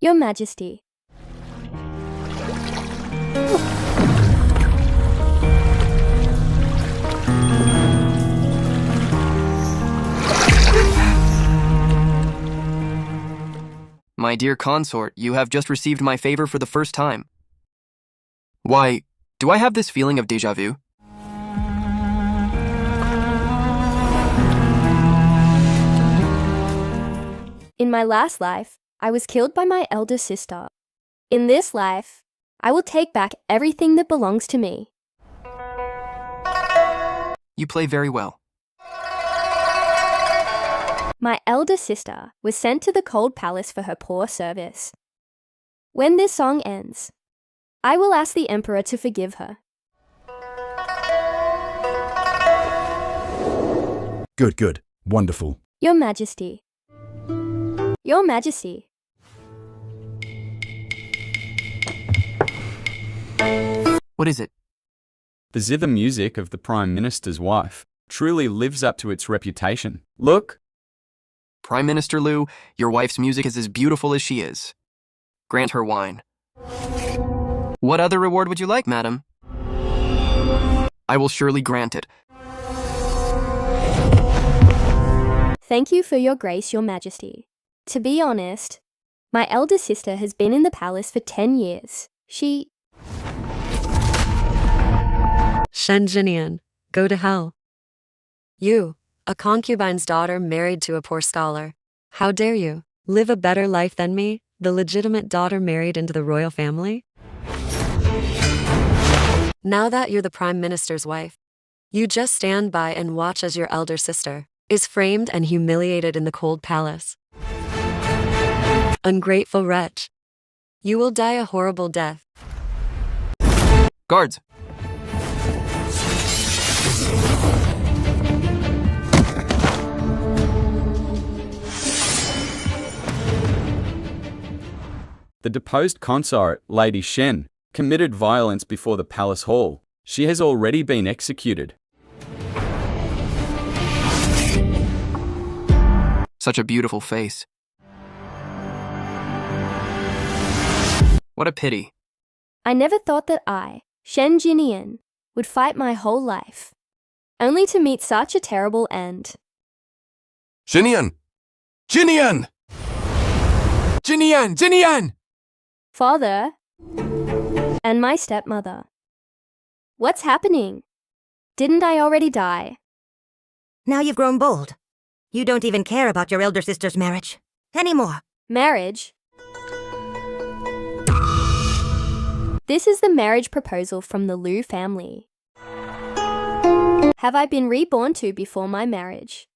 Your Majesty. My dear consort, you have just received my favor for the first time. Why, do I have this feeling of déjà vu? In my last life, I was killed by my elder sister. In this life, I will take back everything that belongs to me. You play very well. My elder sister was sent to the cold palace for her poor service. When this song ends, I will ask the emperor to forgive her. Good, good. Wonderful. Your Majesty. Your Majesty. What is it? The zither music of the Prime Minister's wife truly lives up to its reputation. Look! Prime Minister Liu, your wife's music is as beautiful as she is. Grant her wine. What other reward would you like, madam? I will surely grant it. Thank you for your grace, Your Majesty. To be honest, my elder sister has been in the palace for 10 years. She... Shen Jinian, go to hell. You, a concubine's daughter married to a poor scholar. How dare you live a better life than me, the legitimate daughter married into the royal family? Now that you're the Prime Minister's wife, you just stand by and watch as your elder sister is framed and humiliated in the cold palace. Ungrateful wretch. You will die a horrible death. Guards! The deposed consort, Lady Shen, committed violence before the palace hall. She has already been executed. Such a beautiful face. What a pity. I never thought that I, Shen Jinian, would fight my whole life, only to meet such a terrible end. Jinian! Jinian! Jinian! Jinian! Father and my stepmother. What's happening? Didn't I already die? Now you've grown bold. You don't even care about your elder sister's marriage anymore. Marriage? This is the marriage proposal from the Liu family. Have I been reborn to before my marriage?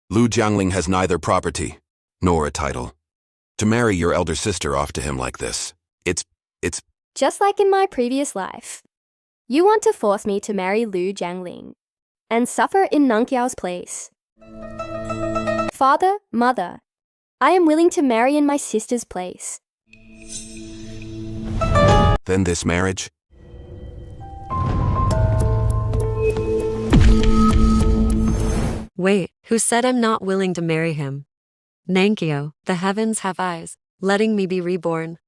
Liu Jiangling has neither property nor a title. To marry your elder sister off to him like this, it's... Just like in my previous life. You want to force me to marry Liu Jiangling and suffer in Nanqiao's place. Father, mother, I am willing to marry in my sister's place. Then this marriage? Wait, who said I'm not willing to marry him? Nanqiao, the heavens have eyes, letting me be reborn.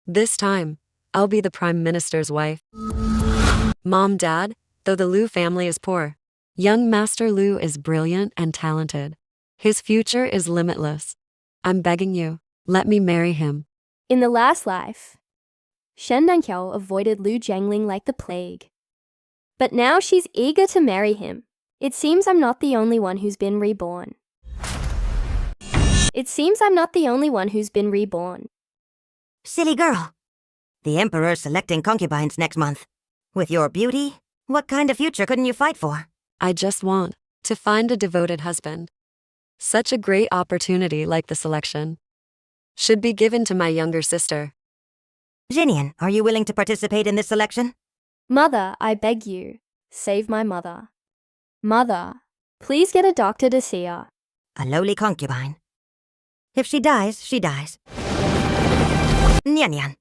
This time, I'll be the Prime Minister's wife. Mom, Dad, though the Liu family is poor, young Master Liu is brilliant and talented. His future is limitless. I'm begging you, let me marry him. In the last life, Shen Nanqiao avoided Liu Jiangling like the plague. But now she's eager to marry him. It seems I'm not the only one who's been reborn. Silly girl. The Emperor's selecting concubines next month. With your beauty, what kind of future couldn't you fight for? I just want to find a devoted husband. Such a great opportunity like the selection should be given to my younger sister. Jinian, are you willing to participate in this selection? Mother, I beg you, save my mother. Mother, please get a doctor to see her. A lowly concubine. If she dies, she dies. Nyan Nyan.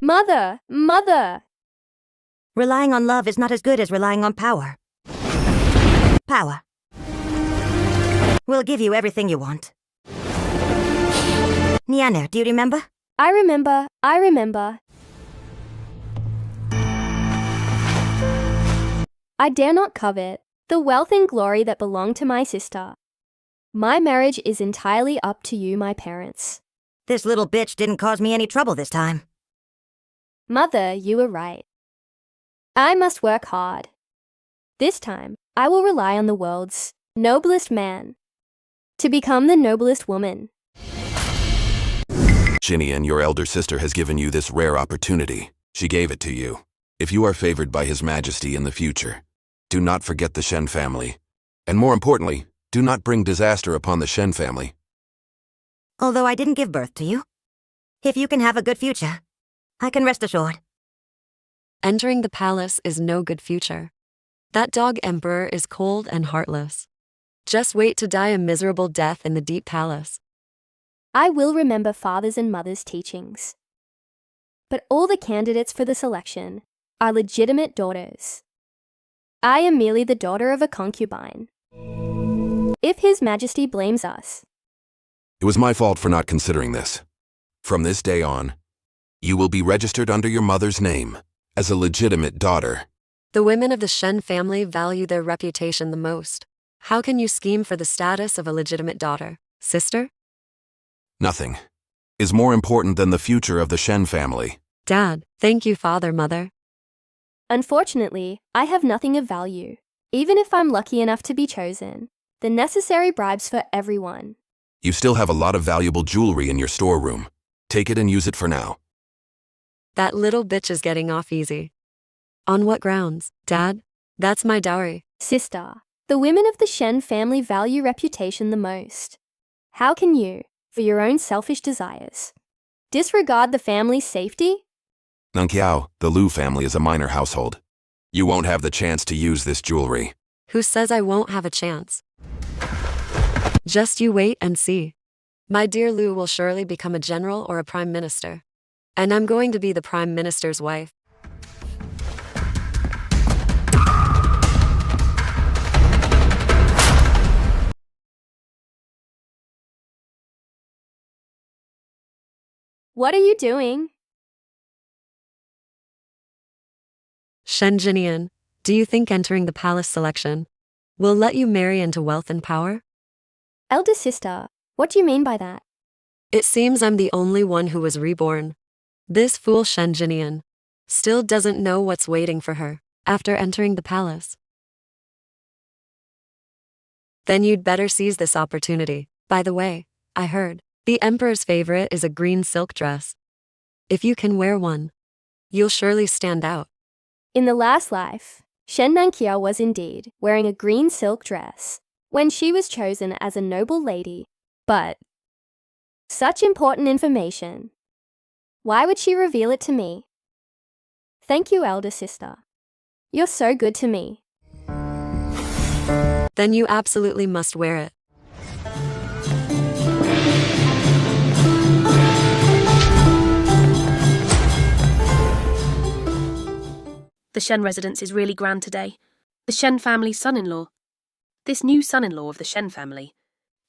Mother! Mother! Relying on love is not as good as relying on power. Power will give you everything you want. Nianer, do you remember? I remember. I dare not covet the wealth and glory that belong to my sister. My marriage is entirely up to you, my parents. This little bitch didn't cause me any trouble this time. Mother, you were right. I must work hard. This time, I will rely on the world's noblest man to become the noblest woman. Chinian, your elder sister has given you this rare opportunity. She gave it to you. If you are favored by His Majesty in the future, do not forget the Shen family. And more importantly, do not bring disaster upon the Shen family. Although I didn't give birth to you, if you can have a good future, I can rest assured. Entering the palace is no good future. That dog emperor is cold and heartless. Just wait to die a miserable death in the deep palace. I will remember father's and mother's teachings. But all the candidates for the selection are legitimate daughters. I am merely the daughter of a concubine. If His Majesty blames us, It was my fault for not considering this. From this day on, you will be registered under your mother's name as a legitimate daughter. The women of the Shen family value their reputation the most. How can you scheme for the status of a legitimate daughter, sister? Nothing is more important than the future of the Shen family. Dad, thank you, father, mother. unfortunately, I have nothing of value. Even if I'm lucky enough to be chosen, the necessary bribes for everyone. You still have a lot of valuable jewelry in your storeroom. Take it and use it for now. That little bitch is getting off easy. On what grounds, Dad? That's my dowry. Sister, the women of the Shen family value reputation the most. How can you, for your own selfish desires, disregard the family's safety? Nunkiao, the Liu family is a minor household. You won't have the chance to use this jewelry. Who says I won't have a chance? Just you wait and see. My dear Liu will surely become a general or a prime minister. And I'm going to be the prime minister's wife. What are you doing? Shen Jinian, do you think entering the palace selection will let you marry into wealth and power? Elder sister, what do you mean by that? It seems I'm the only one who was reborn. This fool Shen Jinian still doesn't know what's waiting for her after entering the palace. Then you'd better seize this opportunity. By the way, I heard the emperor's favorite is a green silk dress. If you can wear one, you'll surely stand out. In the last life, Shen Nanqiao was indeed wearing a green silk dress when she was chosen as a noble lady. But such important information. Why would she reveal it to me? Thank you, elder sister. You're so good to me. Then you absolutely must wear it. The Shen residence is really grand today. The Shen family's son-in-law. This new son-in-law of the Shen family.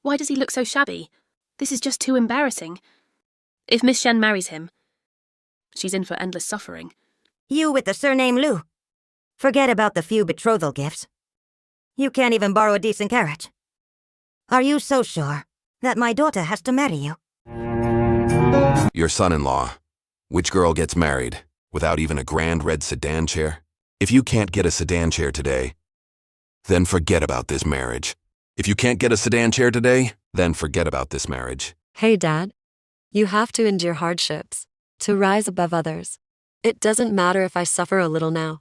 Why does he look so shabby? This is just too embarrassing. If Miss Shen marries him, she's in for endless suffering. You with the surname Liu. Forget about the few betrothal gifts. You can't even borrow a decent carriage. Are you so sure that my daughter has to marry you? Your son-in-law. Which girl gets married without even a grand red sedan chair? If you can't get a sedan chair today, then forget about this marriage. If you can't get a sedan chair today, then forget about this marriage. Hey, Dad. You have to endure hardships to rise above others. It doesn't matter if I suffer a little now.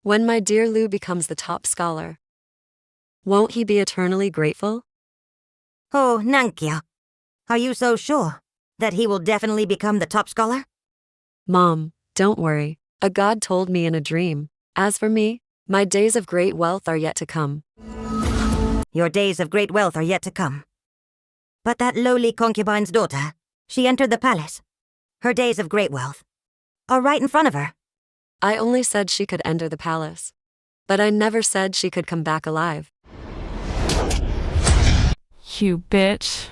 When my dear Liu becomes the top scholar, won't he be eternally grateful? Oh, Nanqiao. Are you so sure that he will definitely become the top scholar? Mom, don't worry. A god told me in a dream. As for me, my days of great wealth are yet to come. Your days of great wealth are yet to come. But that lowly concubine's daughter, she entered the palace. Her days of great wealth are right in front of her. I only said she could enter the palace. But I never said she could come back alive. You bitch.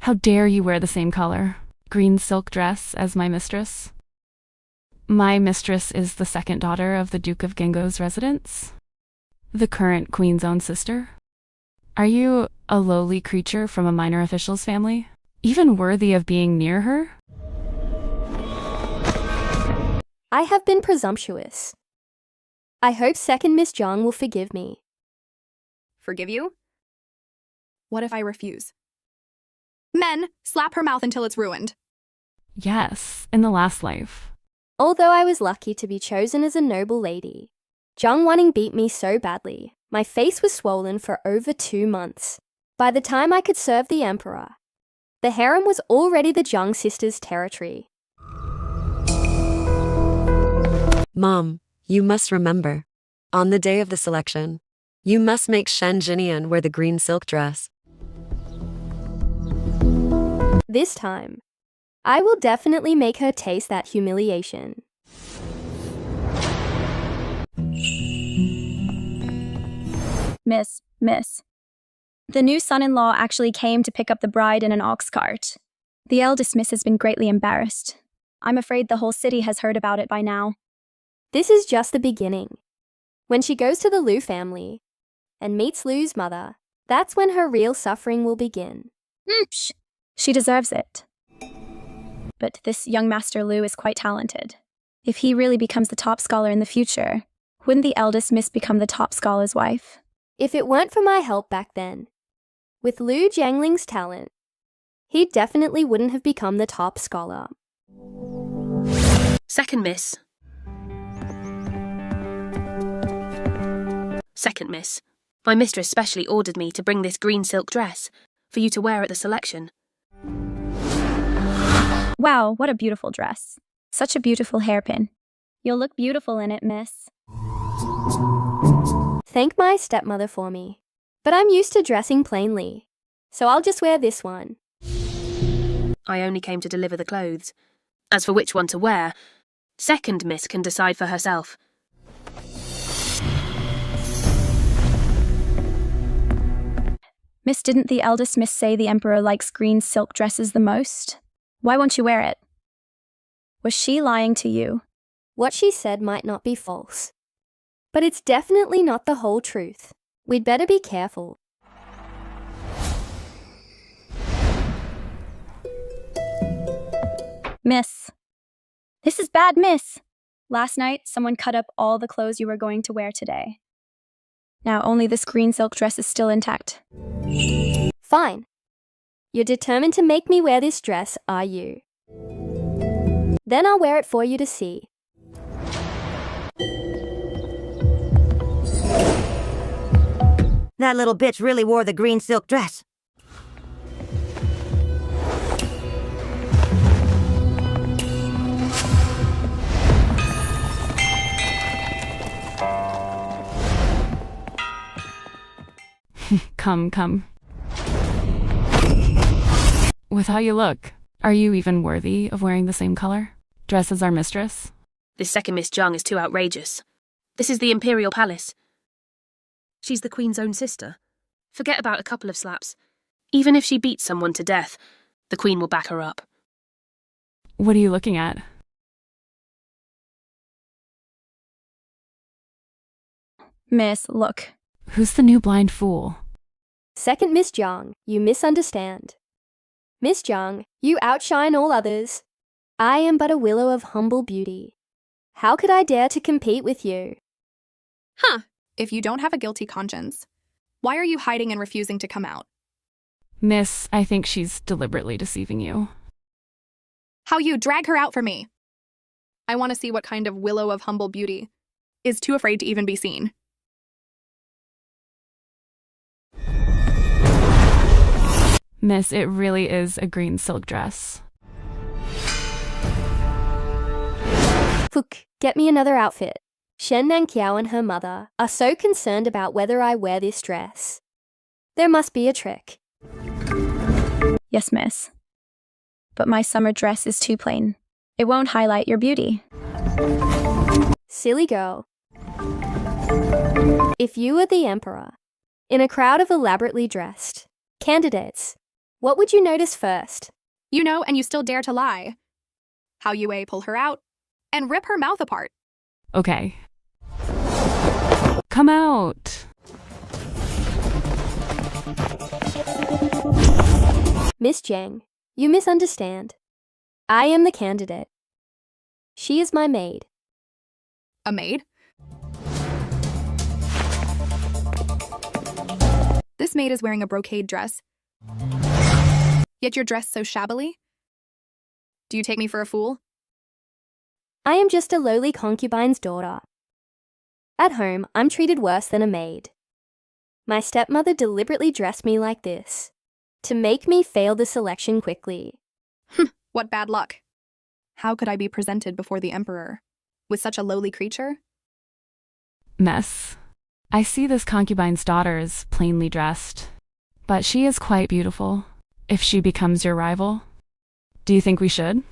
How dare you wear the same color? green silk dress as my mistress. My mistress is the second daughter of the Duke of Gengo's residence, the current queen's own sister. Are you a lowly creature from a minor official's family, even worthy of being near her? I have been presumptuous. I hope second Miss Zhang will forgive me. Forgive you? What if I refuse? Men, slap her mouth until it's ruined. Yes, in the last life. Although I was lucky to be chosen as a noble lady, Zhang Wanning beat me so badly, my face was swollen for over 2 months. By the time I could serve the emperor, the harem was already the Zhang sisters' territory. Mom, you must remember. On the day of the selection, you must make Shen Jinian wear the green silk dress. This time, I will definitely make her taste that humiliation. Miss. The new son-in-law actually came to pick up the bride in an ox cart. The eldest miss has been greatly embarrassed. I'm afraid the whole city has heard about it by now. This is just the beginning. When she goes to the Liu family and meets Liu's mother, that's when her real suffering will begin. Psh, she deserves it. But this young Master Liu is quite talented. If he really becomes the top scholar in the future, wouldn't the eldest miss become the top scholar's wife? If it weren't for my help back then, with Liu Jiangling's talent, he definitely wouldn't have become the top scholar. Second miss. Second miss. My mistress specially ordered me to bring this green silk dress for you to wear at the selection. Wow, what a beautiful dress. Such a beautiful hairpin. You'll look beautiful in it, miss. Thank my stepmother for me. But I'm used to dressing plainly, so I'll just wear this one. I only came to deliver the clothes. As for which one to wear, second miss can decide for herself. Miss, didn't the eldest miss say the emperor likes green silk dresses the most? Why won't you wear it? Was she lying to you? What she said might not be false, but it's definitely not the whole truth. We'd better be careful. Miss. This is bad, miss. Last night, someone cut up all the clothes you were going to wear today. Now only this green silk dress is still intact. Fine. You're determined to make me wear this dress, are you? Then I'll wear it for you to see. That little bitch really wore the green silk dress. Come. With how you look, are you even worthy of wearing the same color dress as our mistress? This second Miss Zhang is too outrageous. This is the Imperial Palace. She's the Queen's own sister. Forget about a couple of slaps. Even if she beats someone to death, the Queen will back her up. What are you looking at? Miss, look. Who's the new blind fool? Second Miss Zhang, you misunderstand. Miss Zhang, you outshine all others. I am but a willow of humble beauty. How could I dare to compete with you? Huh. If you don't have a guilty conscience, why are you hiding and refusing to come out? Miss, I think she's deliberately deceiving you. How you drag her out for me? I want to see what kind of willow of humble beauty is too afraid to even be seen. Miss, it really is a green silk dress. Fook, get me another outfit. Shen Nanqiao and her mother are so concerned about whether I wear this dress. There must be a trick. Yes, miss. But my summer dress is too plain. It won't highlight your beauty. Silly girl. If you were the emperor, in a crowd of elaborately dressed candidates, what would you notice first? You know, and you still dare to lie. How Yue pull her out and rip her mouth apart. Okay. Come out. Miss Jiang, you misunderstand. I am the candidate. She is my maid. A maid? This maid is wearing a brocade dress. Yet you're dressed so shabbily? Do you take me for a fool? I am just a lowly concubine's daughter. At home, I'm treated worse than a maid. My stepmother deliberately dressed me like this, to make me fail the selection quickly. What bad luck. How could I be presented before the emperor with such a lowly creature? Miss, I see this concubine's daughter is plainly dressed, but she is quite beautiful. If she becomes your rival, do you think we should?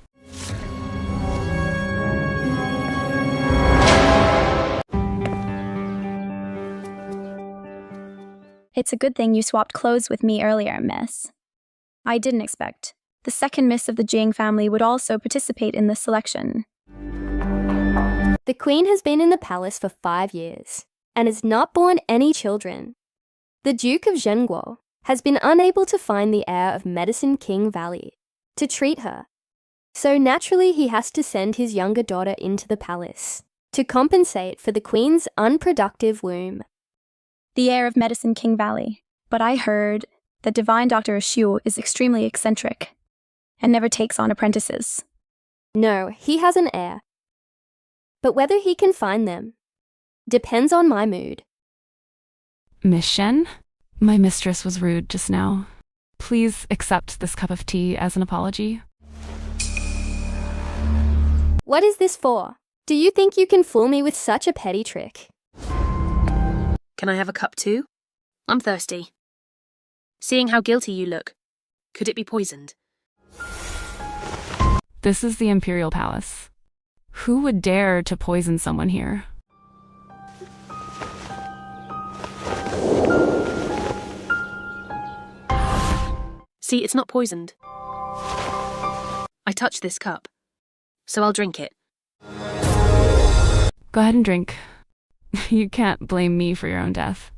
It's a good thing you swapped clothes with me earlier, miss. I didn't expect the second miss of the Jing family would also participate in this selection. The queen has been in the palace for 5 years and has not borne any children. The Duke of Zhenguo has been unable to find the heir of Medicine King Valley to treat her, so naturally he has to send his younger daughter into the palace to compensate for the queen's unproductive womb. The heir of Medicine King Valley, but I heard that Divine Dr. Xiu is extremely eccentric and never takes on apprentices. No, he has an heir. But whether he can find them depends on my mood. Miss Shen, my mistress was rude just now. Please accept this cup of tea as an apology. What is this for? Do you think you can fool me with such a petty trick? Can I have a cup too? I'm thirsty. Seeing how guilty you look, could it be poisoned? This is the Imperial Palace. Who would dare to poison someone here? See, it's not poisoned. I touched this cup, so I'll drink it. Go ahead and drink. You can't blame me for your own death.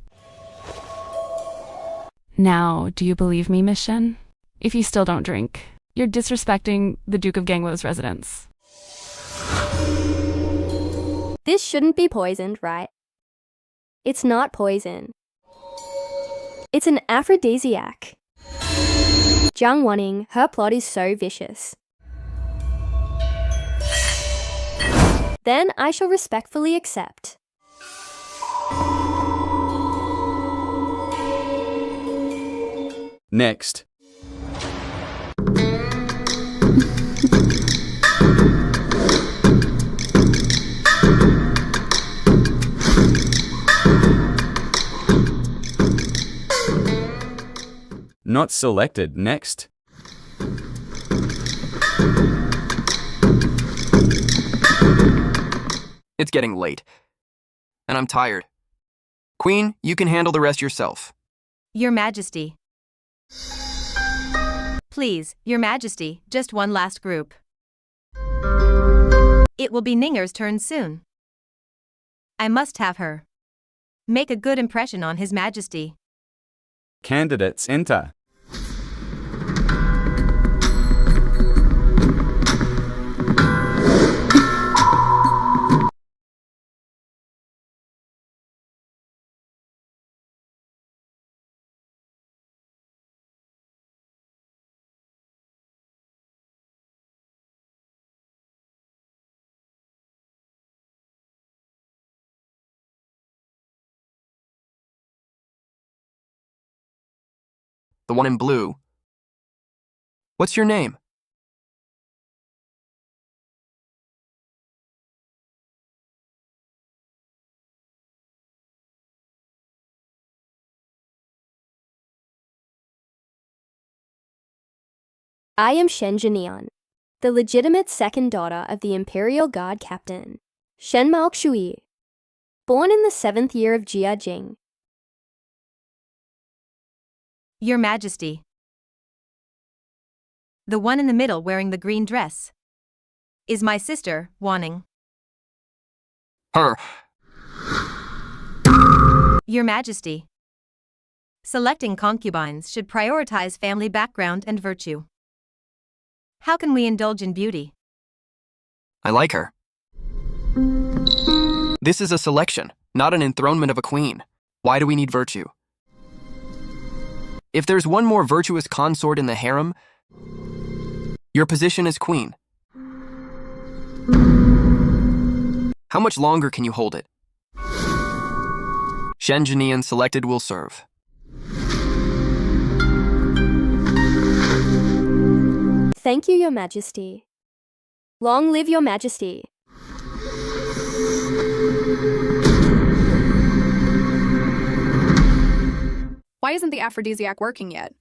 Now, do you believe me, Miss Shen? If you still don't drink, you're disrespecting the Duke of Gangwo's residence. This shouldn't be poisoned, right? It's not poison. It's an aphrodisiac. Jiang Wanning, her plot is so vicious. Then I shall respectfully accept. Next. Not selected. Next. It's getting late. And I'm tired. Queen, you can handle the rest yourself. Your Majesty. Please, Your Majesty, just one last group. It will be Ninger's turn soon. I must have her. Make a good impression on His Majesty. Candidates enter. The one in blue. What's your name? I am Shen Zhenian, the legitimate second daughter of the Imperial Guard Captain, Shen Maoxui, born in the 7th year of Jia Jing. Your Majesty. The one in the middle wearing the green dress is my sister, Wanning. Her. Your Majesty. Selecting concubines should prioritize family background and virtue. How can we indulge in beauty? I like her. This is a selection, not an enthronement of a queen. Why do we need virtue? If there's one more virtuous consort in the harem, your position as queen. How much longer can you hold it? Shen Jinian selected will serve. Thank you, Your Majesty. Long live Your Majesty. Why isn't the aphrodisiac working yet?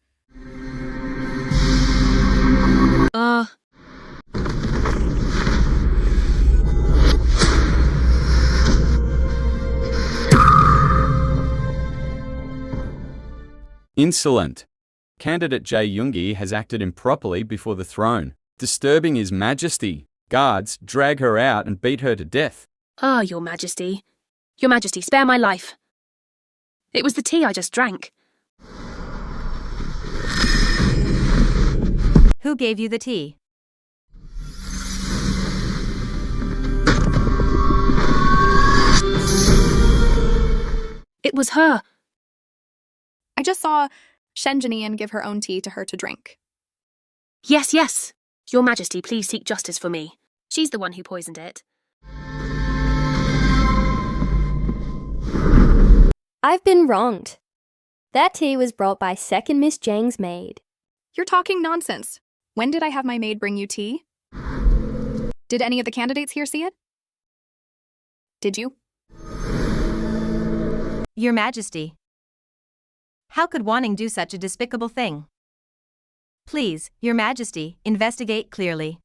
Insolent. Candidate Jae Yoongi has acted improperly before the throne, disturbing His Majesty. Guards drag her out and beat her to death. Ah, Your Majesty. Your Majesty, spare my life. It was the tea I just drank. Who gave you the tea? It was her. I just saw Shen Jinian give her own tea to her to drink. Yes, yes. Your Majesty, please seek justice for me. She's the one who poisoned it. I've been wronged. That tea was brought by second Miss Jang's maid. You're talking nonsense. When did I have my maid bring you tea? Did any of the candidates here see it? Did you? Your Majesty. How could Wanning do such a despicable thing? Please, Your Majesty, investigate clearly.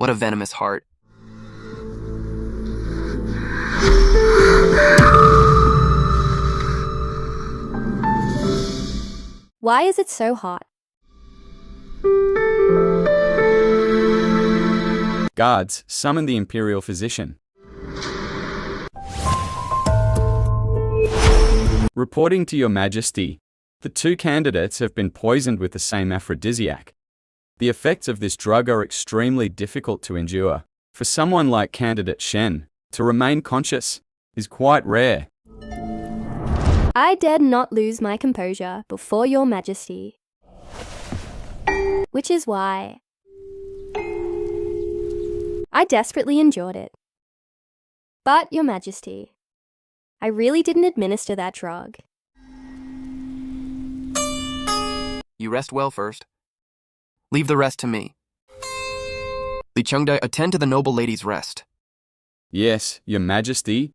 What a venomous heart. Why is it so hot? Guards summon the imperial physician. Reporting to Your Majesty, the two candidates have been poisoned with the same aphrodisiac. The effects of this drug are extremely difficult to endure. For someone like candidate Shen, to remain conscious is quite rare. I dared not lose my composure before Your Majesty. Which is why I desperately endured it. But, Your Majesty, I really didn't administer that drug. You rest well first. Leave the rest to me. Li Chengde, attend to the noble lady's rest. Yes, Your Majesty.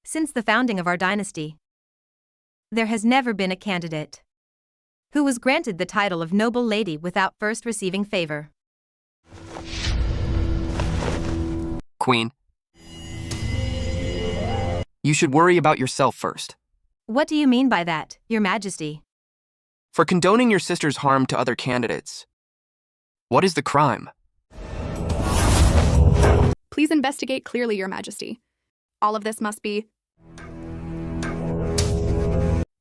Since the founding of our dynasty, there has never been a candidate who was granted the title of noble lady without first receiving favor. Queen. You should worry about yourself first. What do you mean by that, Your Majesty? For condoning your sister's harm to other candidates. What is the crime? Please investigate clearly, Your Majesty. All of this must be...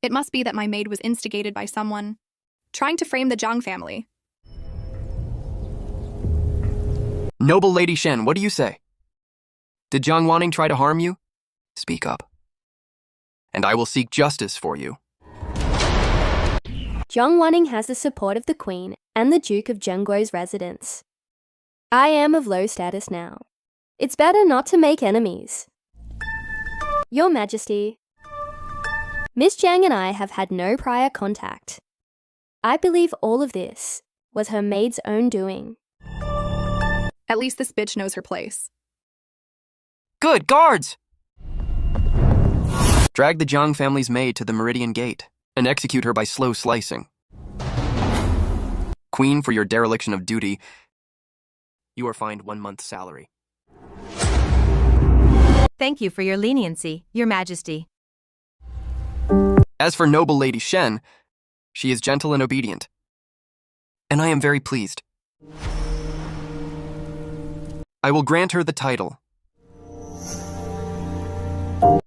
It must be that my maid was instigated by someone trying to frame the Zhang family. Noble Lady Shen, what do you say? Did Zhang Wanning try to harm you? Speak up. And I will seek justice for you. Zhang Wanning has the support of the Queen and the Duke of Zhengguo's residence. I am of low status now. It's better not to make enemies. Your Majesty, Miss Zhang and I have had no prior contact. I believe all of this was her maid's own doing. At least this bitch knows her place. Good, guards! Drag the Jiang family's maid to the Meridian Gate and execute her by slow slicing. Queen, for your dereliction of duty, you are fined 1 month's salary. Thank you for your leniency, Your Majesty. As for noble Lady Shen, she is gentle and obedient, and I am very pleased. I will grant her the title.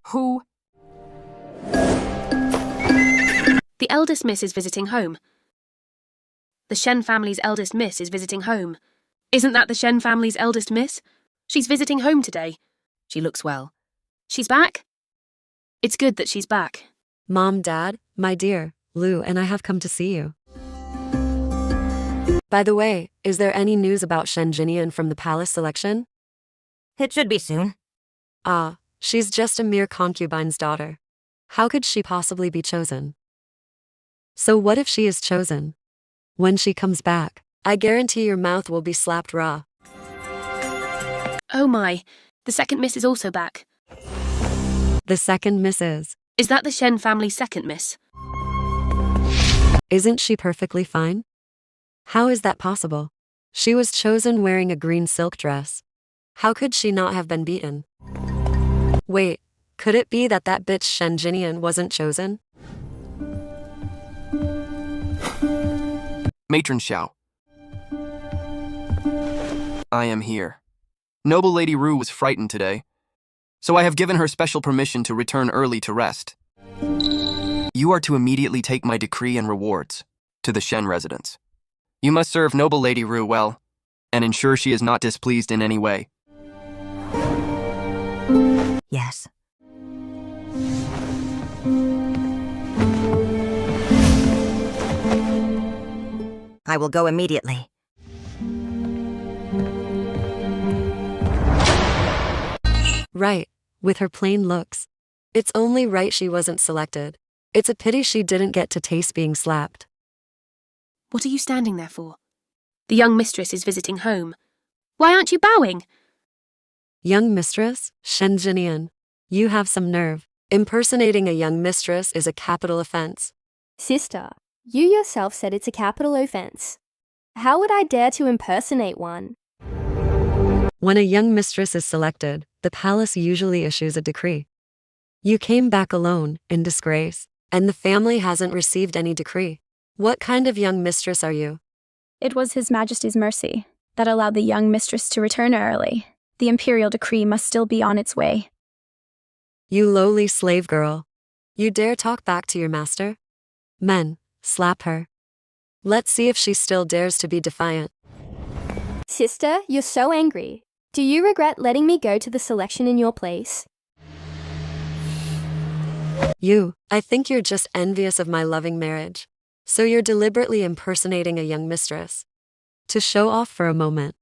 Who? The eldest miss is visiting home. The Shen family's eldest miss is visiting home. Isn't that the Shen family's eldest miss? She's visiting home today. She looks well. She's back? It's good that she's back. Mom, Dad, my dear, Lu and I have come to see you. By the way, is there any news about Shen Jinian from the palace selection? It should be soon. Ah, she's just a mere concubine's daughter. How could she possibly be chosen? So what if she is chosen? When she comes back, I guarantee your mouth will be slapped raw. Oh my, the second miss is also back. The second miss is. Is that the Shen family's second miss? Isn't she perfectly fine? How is that possible? She was chosen wearing a green silk dress. How could she not have been beaten? Wait, could it be that bitch Shen Jinian wasn't chosen? Matron Xiao. I am here. Noble Lady Ru was frightened today, so I have given her special permission to return early to rest. You are to immediately take my decree and rewards to the Shen residence. You must serve Noble Lady Ru well, and ensure she is not displeased in any way. Yes. I will go immediately. Right, with her plain looks. It's only right she wasn't selected. It's a pity she didn't get to taste being slapped. What are you standing there for? The young mistress is visiting home. Why aren't you bowing? Young mistress, Shen Jinian. You have some nerve. Impersonating a young mistress is a capital offense. Sister, you yourself said it's a capital offense. How would I dare to impersonate one? When a young mistress is selected, the palace usually issues a decree. You came back alone, in disgrace, and the family hasn't received any decree. What kind of young mistress are you? It was His Majesty's mercy that allowed the young mistress to return early. The imperial decree must still be on its way. You lowly slave girl. You dare talk back to your master? Men, slap her. Let's see if she still dares to be defiant. Sister, you're so angry. Do you regret letting me go to the selection in your place? I think you're just envious of my loving marriage. So you're deliberately impersonating a young mistress. To show off for a moment.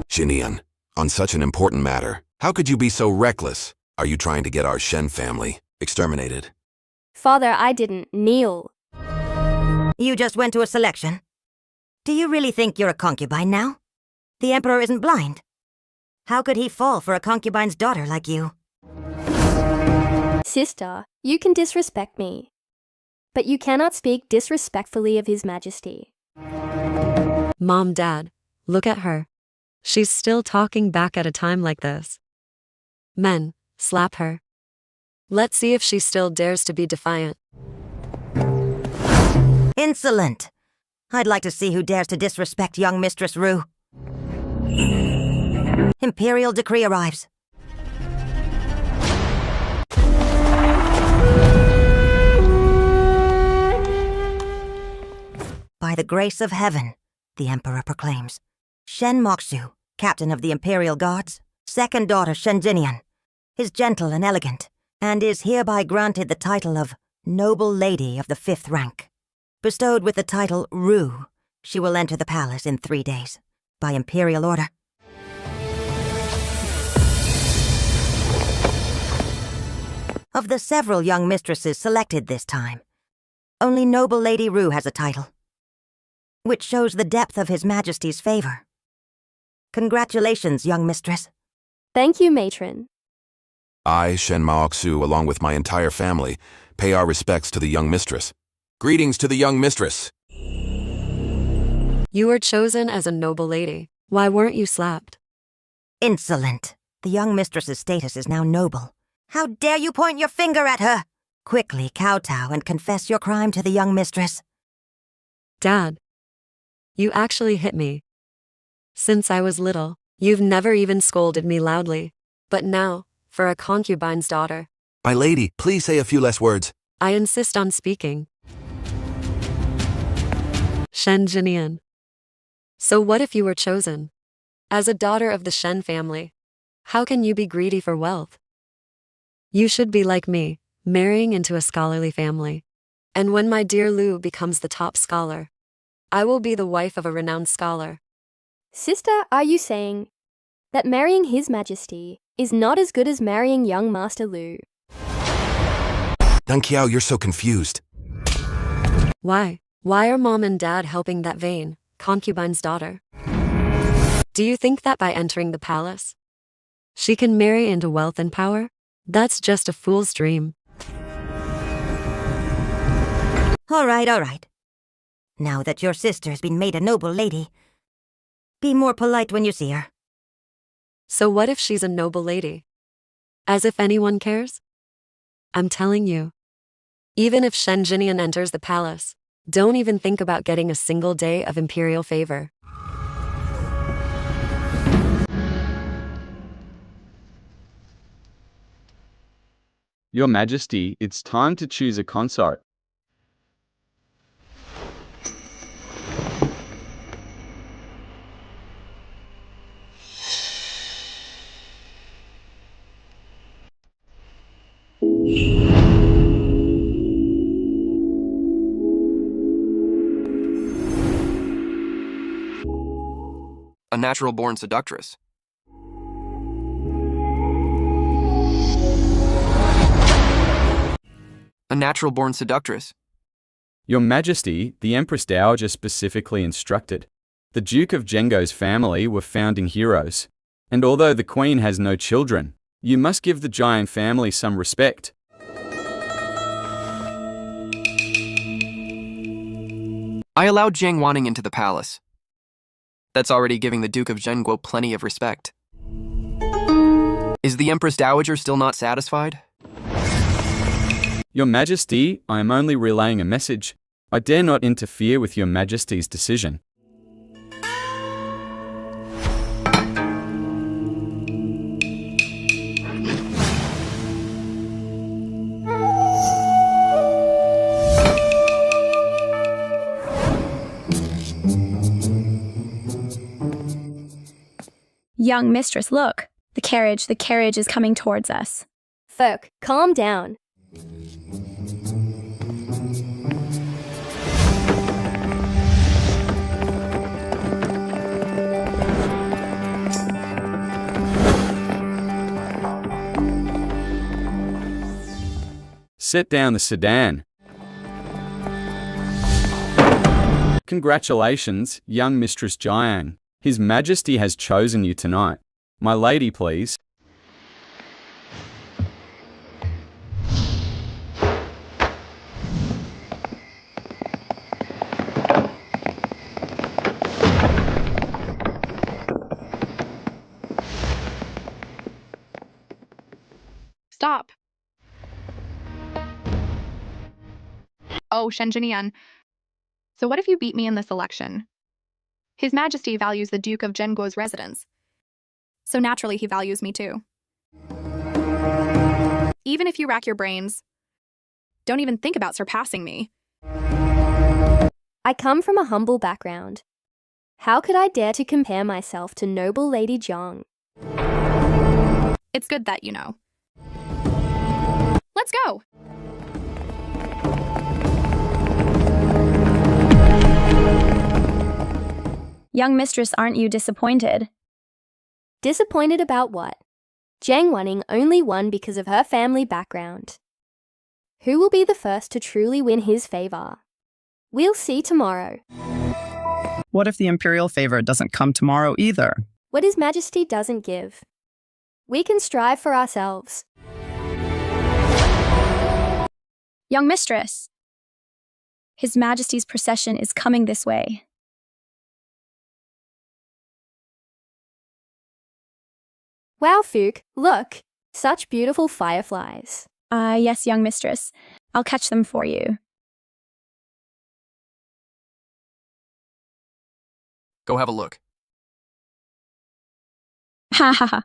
Jinian, on such an important matter, how could you be so reckless? Are you trying to get our Shen family exterminated? Father, I didn't. Kneel. You just went to a selection. Do you really think you're a concubine now? The Emperor isn't blind. How could he fall for a concubine's daughter like you? Sister, you can disrespect me, but you cannot speak disrespectfully of His Majesty. Mom, Dad, look at her. She's still talking back at a time like this. Men, slap her. Let's see if she still dares to be defiant. Insolent! I'd like to see who dares to disrespect young Mistress Ru. Imperial decree arrives. By the grace of heaven, the Emperor proclaims, Shen Moxu, captain of the Imperial Guards, second daughter Shen Jinian, is gentle and elegant, and is hereby granted the title of Noble Lady of the 5th rank. Bestowed with the title Ru, she will enter the palace in 3 days, by imperial order. Of the several young mistresses selected this time, only Noble Lady Ru has a title, which shows the depth of His Majesty's favor. Congratulations, young mistress. Thank you, matron. I, Shen Maoksu, along with my entire family, pay our respects to the young mistress. Greetings to the young mistress. You were chosen as a noble lady. Why weren't you slapped? Insolent. The young mistress's status is now noble. How dare you point your finger at her? Quickly kowtow and confess your crime to the young mistress. Dad, you actually hit me. Since I was little, you've never even scolded me loudly. But now, for a concubine's daughter, My lady, please say a few less words. I insist on speaking. Shen Jinian. So what if you were chosen? As a daughter of the Shen family, how can you be greedy for wealth? You should be like me, marrying into a scholarly family. And when my dear Lu becomes the top scholar, I will be the wife of a renowned scholar. Sister, are you saying that marrying His Majesty is not as good as marrying young Master Lu? Deng Qiao, you're so confused. Why? Why are mom and dad helping that vain concubine's daughter? Do you think that by entering the palace, she can marry into wealth and power? That's just a fool's dream. All right. Now that your sister has been made a noble lady, be more polite when you see her. So what if she's a noble lady? As if anyone cares? I'm telling you. Even if Shen Jinian enters the palace, don't even think about getting a single day of imperial favor. Your Majesty, it's time to choose a consort. A natural-born seductress. A natural-born seductress. Your Majesty, the Empress Dowager specifically instructed. The Duke of Zhengou's family were founding heroes. And although the Queen has no children, you must give the giant family some respect. I allowed Jiang Wanning into the palace. That's already giving the Duke of Zhengguo plenty of respect. Is the Empress Dowager still not satisfied? Your Majesty, I am only relaying a message. I dare not interfere with Your Majesty's decision. Young mistress, look. The carriage is coming towards us. Folk, calm down. Set down the sedan. Congratulations, young Mistress Jiang. His Majesty has chosen you tonight. My lady, please. Stop. Oh, Shen Jinian. So what if you beat me in this election? His Majesty values the Duke of Zhengguo's residence. So naturally he values me too. Even if you rack your brains, don't even think about surpassing me. I come from a humble background. How could I dare to compare myself to noble Lady Jiang? It's good that you know. Let's go! Young mistress, aren't you disappointed? Disappointed about what? Jiang Wanning only won because of her family background. Who will be the first to truly win his favor? We'll see tomorrow. What if the imperial favor doesn't come tomorrow either? What His Majesty doesn't give, We can strive for ourselves. Young mistress, His Majesty's procession is coming this way. Wow, Fook, look! Such beautiful fireflies. Yes, young mistress. I'll catch them for you. Go have a look. Ha ha ha.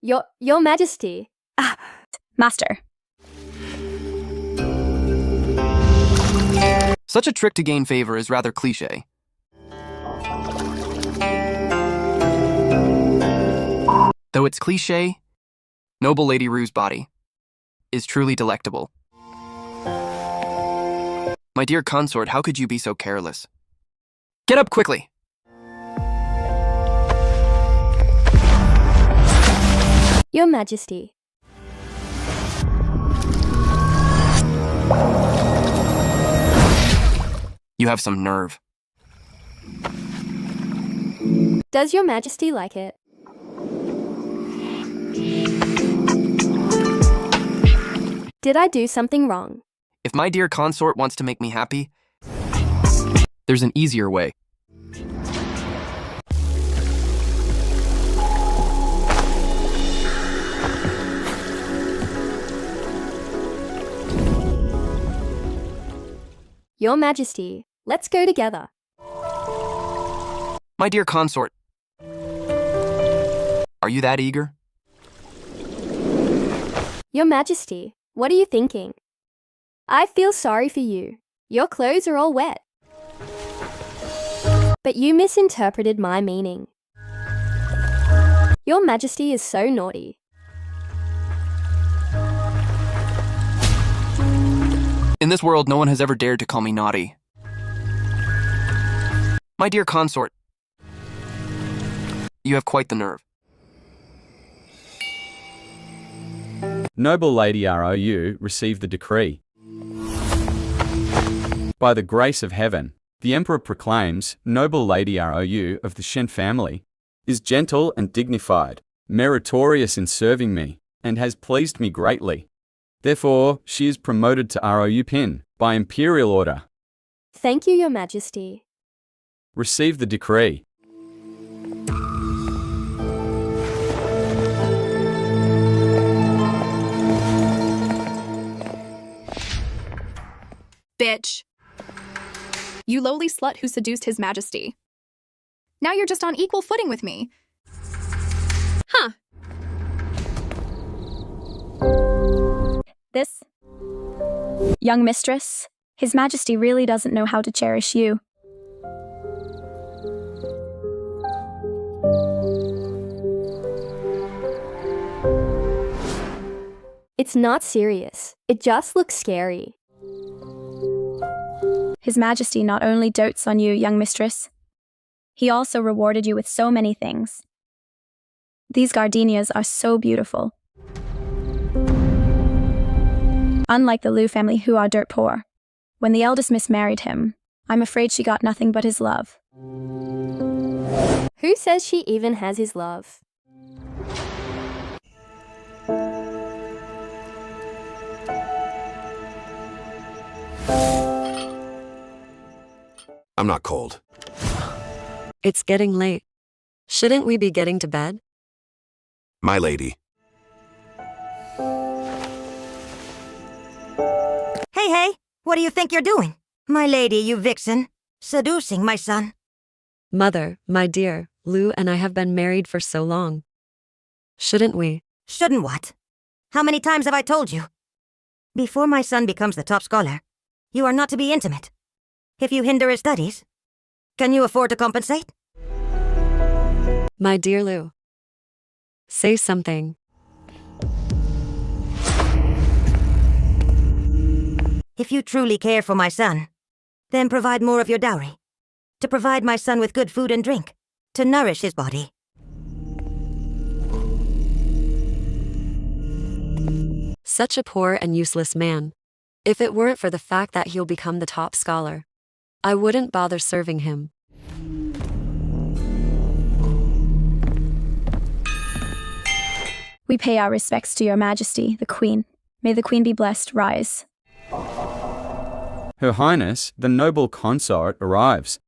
Your Majesty. Master. Such a trick to gain favor is rather cliché. Though it's cliché, noble Lady Rue's body is truly delectable. My dear consort, how could you be so careless? Get up quickly! Your Majesty. You have some nerve. Does Your Majesty like it? Did I do something wrong? If my dear consort wants to make me happy, there's an easier way. Your Majesty, let's go together. My dear consort, are you that eager? Your Majesty, what are you thinking? I feel sorry for you. Your clothes are all wet. But you misinterpreted my meaning. Your Majesty is so naughty. In this world, no one has ever dared to call me naughty. My dear consort, you have quite the nerve. Noble Lady ROU received the decree. By the grace of heaven, the Emperor proclaims Noble Lady ROU of the Shen family is gentle and dignified, meritorious in serving me, and has pleased me greatly. Therefore, she is promoted to ROU Pin by imperial order. Thank you, Your Majesty. Receive the decree. Bitch. You lowly slut who seduced His Majesty. Now you're just on equal footing with me. Huh. This young mistress, His Majesty really doesn't know how to cherish you. It's not serious. It just looks scary. His Majesty not only dotes on you, young mistress, he also rewarded you with so many things. These gardenias are so beautiful. Unlike the Liu family, who are dirt poor. When the eldest miss married him, I'm afraid she got nothing but his love. Who says she even has his love? I'm not cold. It's getting late. Shouldn't we be getting to bed? My lady. Hey, hey, what do you think you're doing? My lady, you vixen. Seducing my son. Mother, my dear, Lou and I have been married for so long. Shouldn't we? Shouldn't what? How many times have I told you? Before my son becomes the top scholar, you are not to be intimate. If you hinder his studies, can you afford to compensate? My dear Lou. Say something. If you truly care for my son, then provide more of your dowry. To provide my son with good food and drink. To nourish his body. Such a poor and useless man. If it weren't for the fact that he'll become the top scholar, I wouldn't bother serving him. We pay our respects to your majesty, the queen. May the queen be blessed. Rise. Her Highness, the noble consort, arrives.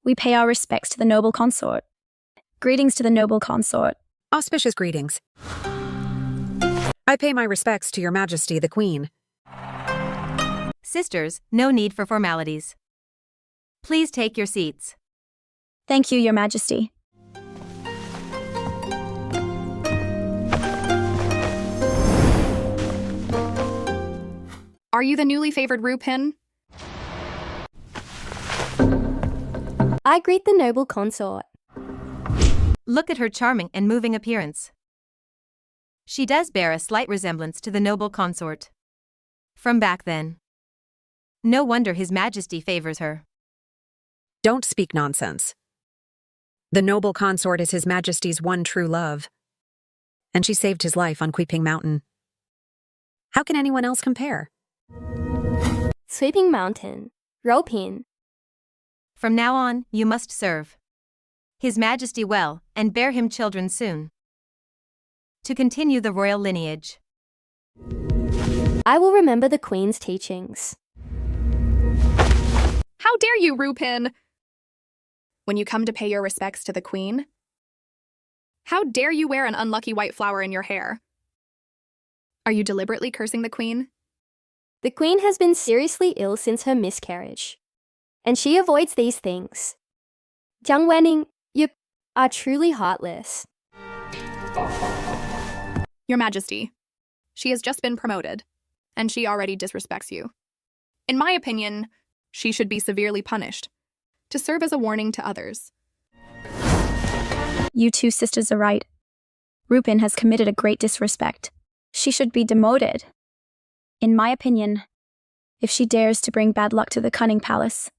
We pay our respects to the noble consort. Greetings to the noble consort. Auspicious greetings. I pay my respects to your majesty, the queen. Sisters, no need for formalities. Please take your seats. Thank you, your majesty. Are you the newly favored Rupin? I greet the noble consort. Look at her charming and moving appearance. She does bear a slight resemblance to the noble consort from back then. No wonder His Majesty favors her. Don't speak nonsense. The noble consort is His Majesty's one true love, and she saved his life on Quiping Mountain. How can anyone else compare? Sweeping Mountain. Ropin. From now on, you must serve His Majesty well and bear him children soon, to continue the royal lineage. I will remember the Queen's teachings. How dare you, Rupin? When you come to pay your respects to the Queen? How dare you wear an unlucky white flower in your hair? Are you deliberately cursing the Queen? The Queen has been seriously ill since her miscarriage, and she avoids these things. Jiang Wening, you are truly heartless. Your Majesty, she has just been promoted, and she already disrespects you. In my opinion, she should be severely punished, to serve as a warning to others. You two sisters are right. Rupin has committed a great disrespect. She should be demoted. In my opinion, if she dares to bring bad luck to the Cunning Palace,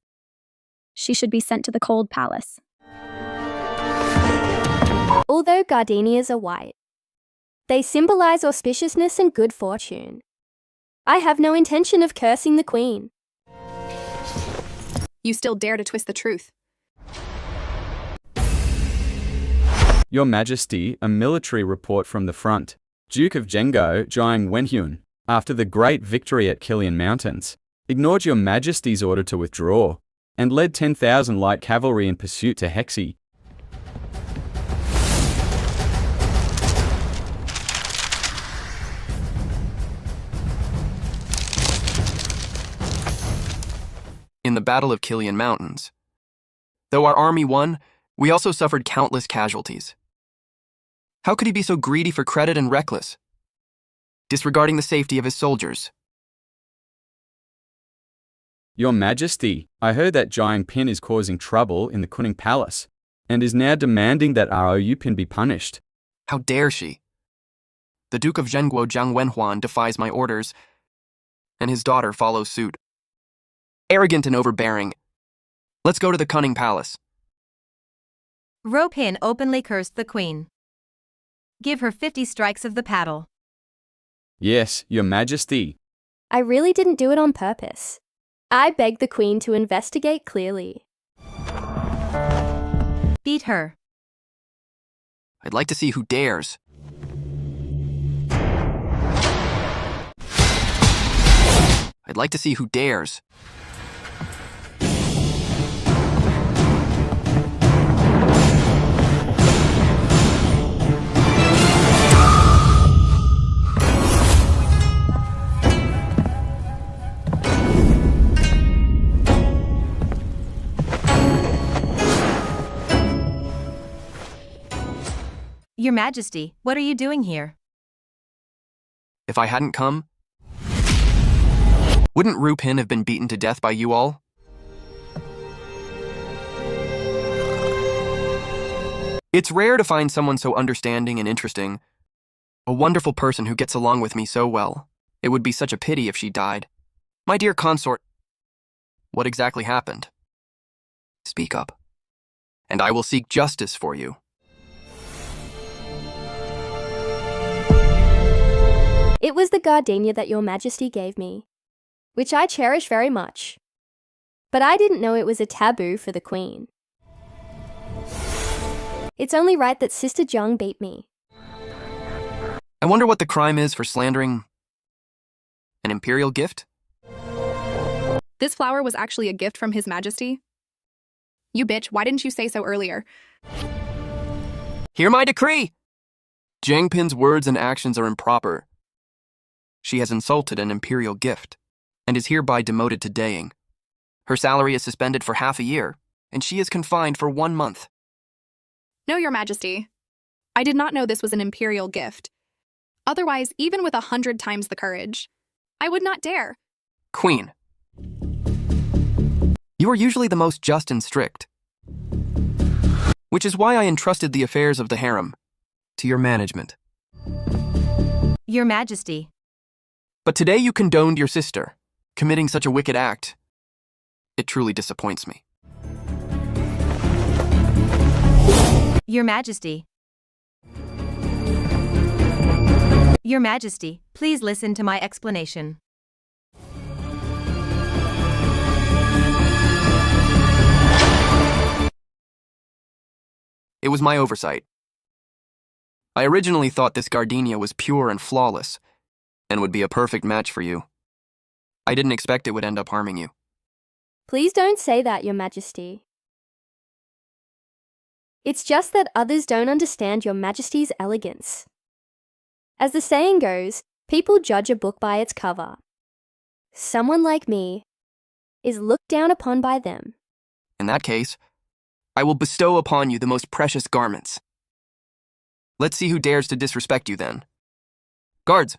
she should be sent to the Cold Palace. Although gardenias are white, they symbolize auspiciousness and good fortune. I have no intention of cursing the Queen. You still dare to twist the truth. Your Majesty, a military report from the front. Duke of Zhengguo, Jiang Wenhyun, after the great victory at Kilian Mountains, ignored Your Majesty's order to withdraw, and led 10,000 light cavalry in pursuit to Hexi. In the Battle of Kilian Mountains. Though our army won, we also suffered countless casualties. How could he be so greedy for credit and reckless, disregarding the safety of his soldiers? Your Majesty, I heard that Jiang Pin is causing trouble in the Kunning Palace, and is now demanding that Rou Pin be punished. How dare she? The Duke of Zhengguo Jiang Wenhuan defies my orders, and his daughter follows suit. Arrogant and overbearing. Let's go to the Cunning Palace. Rupin openly cursed the Queen. Give her 50 strikes of the paddle. Yes, Your Majesty. I really didn't do it on purpose. I begged the Queen to investigate clearly. Beat her. I'd like to see who dares. I'd like to see who dares. Your Majesty, what are you doing here? If I hadn't come, wouldn't Rupin have been beaten to death by you all? It's rare to find someone so understanding and interesting, a wonderful person who gets along with me so well. It would be such a pity if she died. My dear consort, what exactly happened? Speak up, and I will seek justice for you. It was the gardenia that Your Majesty gave me. which I cherish very much. But I didn't know it was a taboo for the queen. It's only right that Sister Zheng beat me. I wonder what the crime is for slandering an imperial gift? This flower was actually a gift from His Majesty. You bitch, why didn't you say so earlier? Hear my decree! Zhang Pin's words and actions are improper. She has insulted an imperial gift and is hereby demoted to daying. Her salary is suspended for half a year, and she is confined for 1 month. No, Your Majesty. I did not know this was an imperial gift. Otherwise, even with 100 times the courage, I would not dare. Queen, you are usually the most just and strict, which is why I entrusted the affairs of the harem to your management. Your Majesty. But today you condoned your sister, committing such a wicked act. It truly disappoints me. Your Majesty. Your Majesty, please listen to my explanation. It was my oversight. I originally thought this gardenia was pure and flawless, and would be a perfect match for you. I didn't expect it would end up harming you. Please don't say that, Your Majesty. It's just that others don't understand Your Majesty's elegance. As the saying goes, people judge a book by its cover. Someone like me is looked down upon by them. In that case, I will bestow upon you the most precious garments. Let's see who dares to disrespect you then. Guards!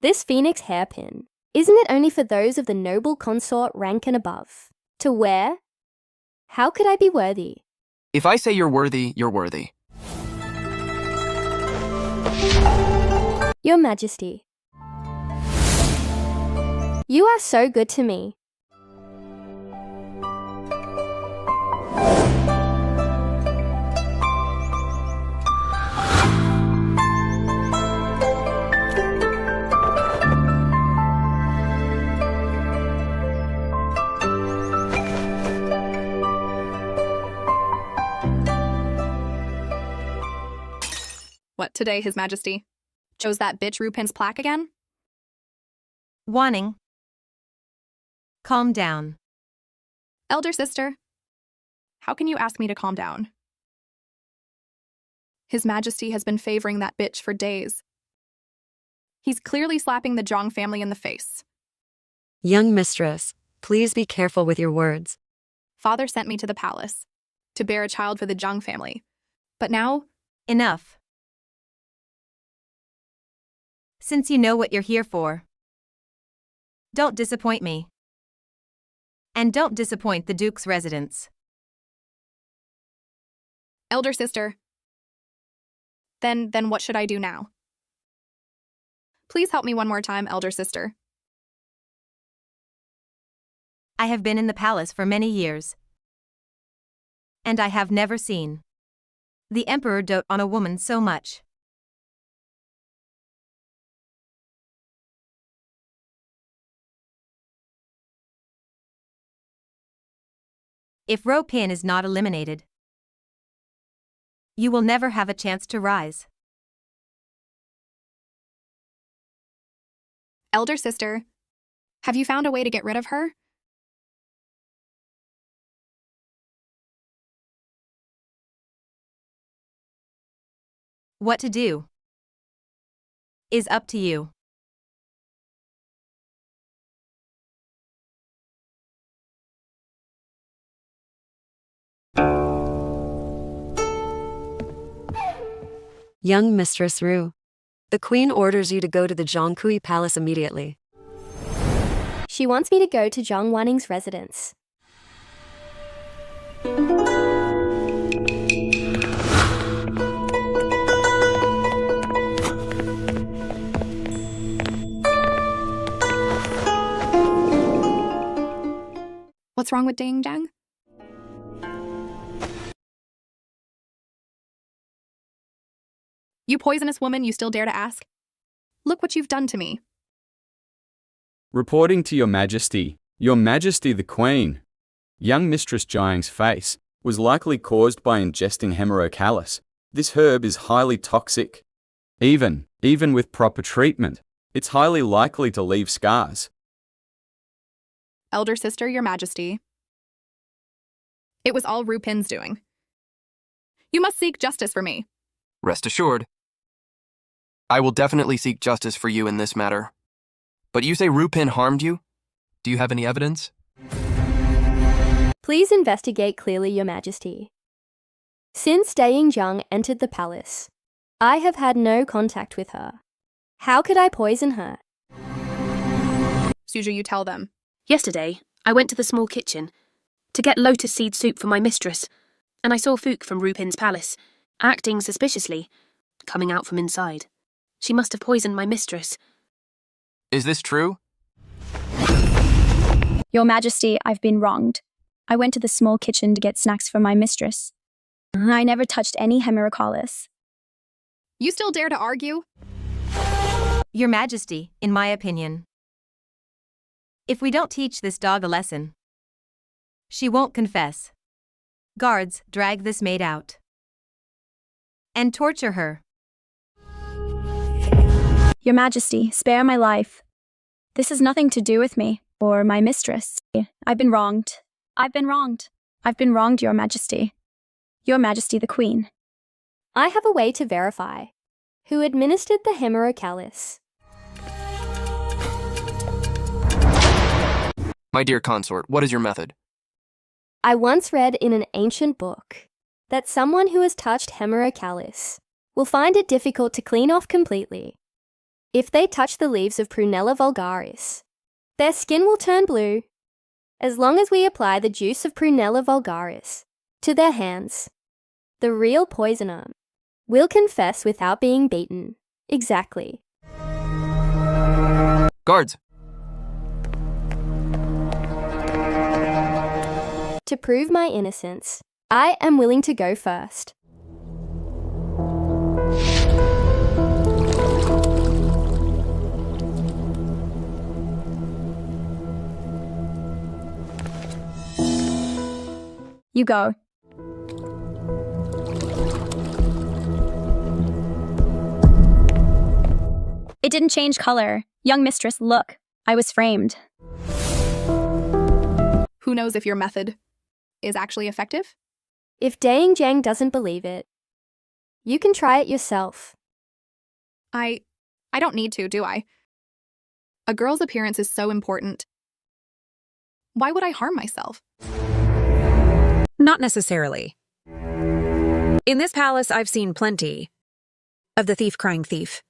This phoenix hairpin, isn't it only for those of the noble consort rank and above to wear? How could I be worthy? If I say you're worthy, you're worthy. Your Majesty. You are so good to me. What, today, His Majesty? Chose that bitch Rupin's plaque again? Wanning. Calm down. Elder sister, how can you ask me to calm down? His Majesty has been favoring that bitch for days. He's clearly slapping the Zhang family in the face. Young mistress, please be careful with your words. Father sent me to the palace to bear a child for the Zhang family. But now, enough. Since you know what you're here for, don't disappoint me. And don't disappoint the Duke's residents. Elder sister, then what should I do now? Please help me one more time, elder sister. I have been in the palace for many years, and I have never seen the Emperor dote on a woman so much. If Ropin is not eliminated, you will never have a chance to rise. Elder sister, have you found a way to get rid of her? What to do is up to you. Young Mistress Ru, the Queen orders you to go to the Zhongkui Palace immediately. She wants me to go to Zhang Wanning's residence. What's wrong with Dang Jang? You poisonous woman, you still dare to ask? Look what you've done to me. Reporting to Your Majesty the Queen. Young Mistress Jiang's face was likely caused by ingesting hemerocallis. This herb is highly toxic. Even with proper treatment, it's highly likely to leave scars. Elder sister, Your Majesty. It was all Ru Pin's doing. You must seek justice for me. Rest assured. I will definitely seek justice for you in this matter. But you say Ru Pin harmed you? Do you have any evidence? Please investigate clearly, Your Majesty. Since Daiying entered the palace, I have had no contact with her. How could I poison her? Suju, you tell them. Yesterday, I went to the small kitchen to get lotus seed soup for my mistress, and I saw Fook from Ru Pin's palace, acting suspiciously, coming out from inside. She must have poisoned my mistress. Is this true? Your Majesty, I've been wronged. I went to the small kitchen to get snacks for my mistress. I never touched any hemerocallis. You still dare to argue? Your Majesty, in my opinion, if we don't teach this dog a lesson, she won't confess. Guards, drag this maid out and torture her. Your Majesty, spare my life. This has nothing to do with me or my mistress. I've been wronged. I've been wronged. I've been wronged, Your Majesty. Your Majesty the Queen. I have a way to verify who administered the hemerocallis. My dear consort, what is your method? I once read in an ancient book that someone who has touched hemerocallis will find it difficult to clean off completely. If they touch the leaves of Prunella vulgaris, their skin will turn blue. As long as we apply the juice of Prunella vulgaris to their hands, the real poisoner will confess without being beaten. Exactly. Guards! To prove my innocence, I am willing to go first. You go. It didn't change color. Young mistress, look. I was framed. Who knows if your method is actually effective? If Daiying doesn't believe it, you can try it yourself. I don't need to, do I? A girl's appearance is so important. Why would I harm myself? Not necessarily. In this palace, I've seen plenty of the thief crying thief.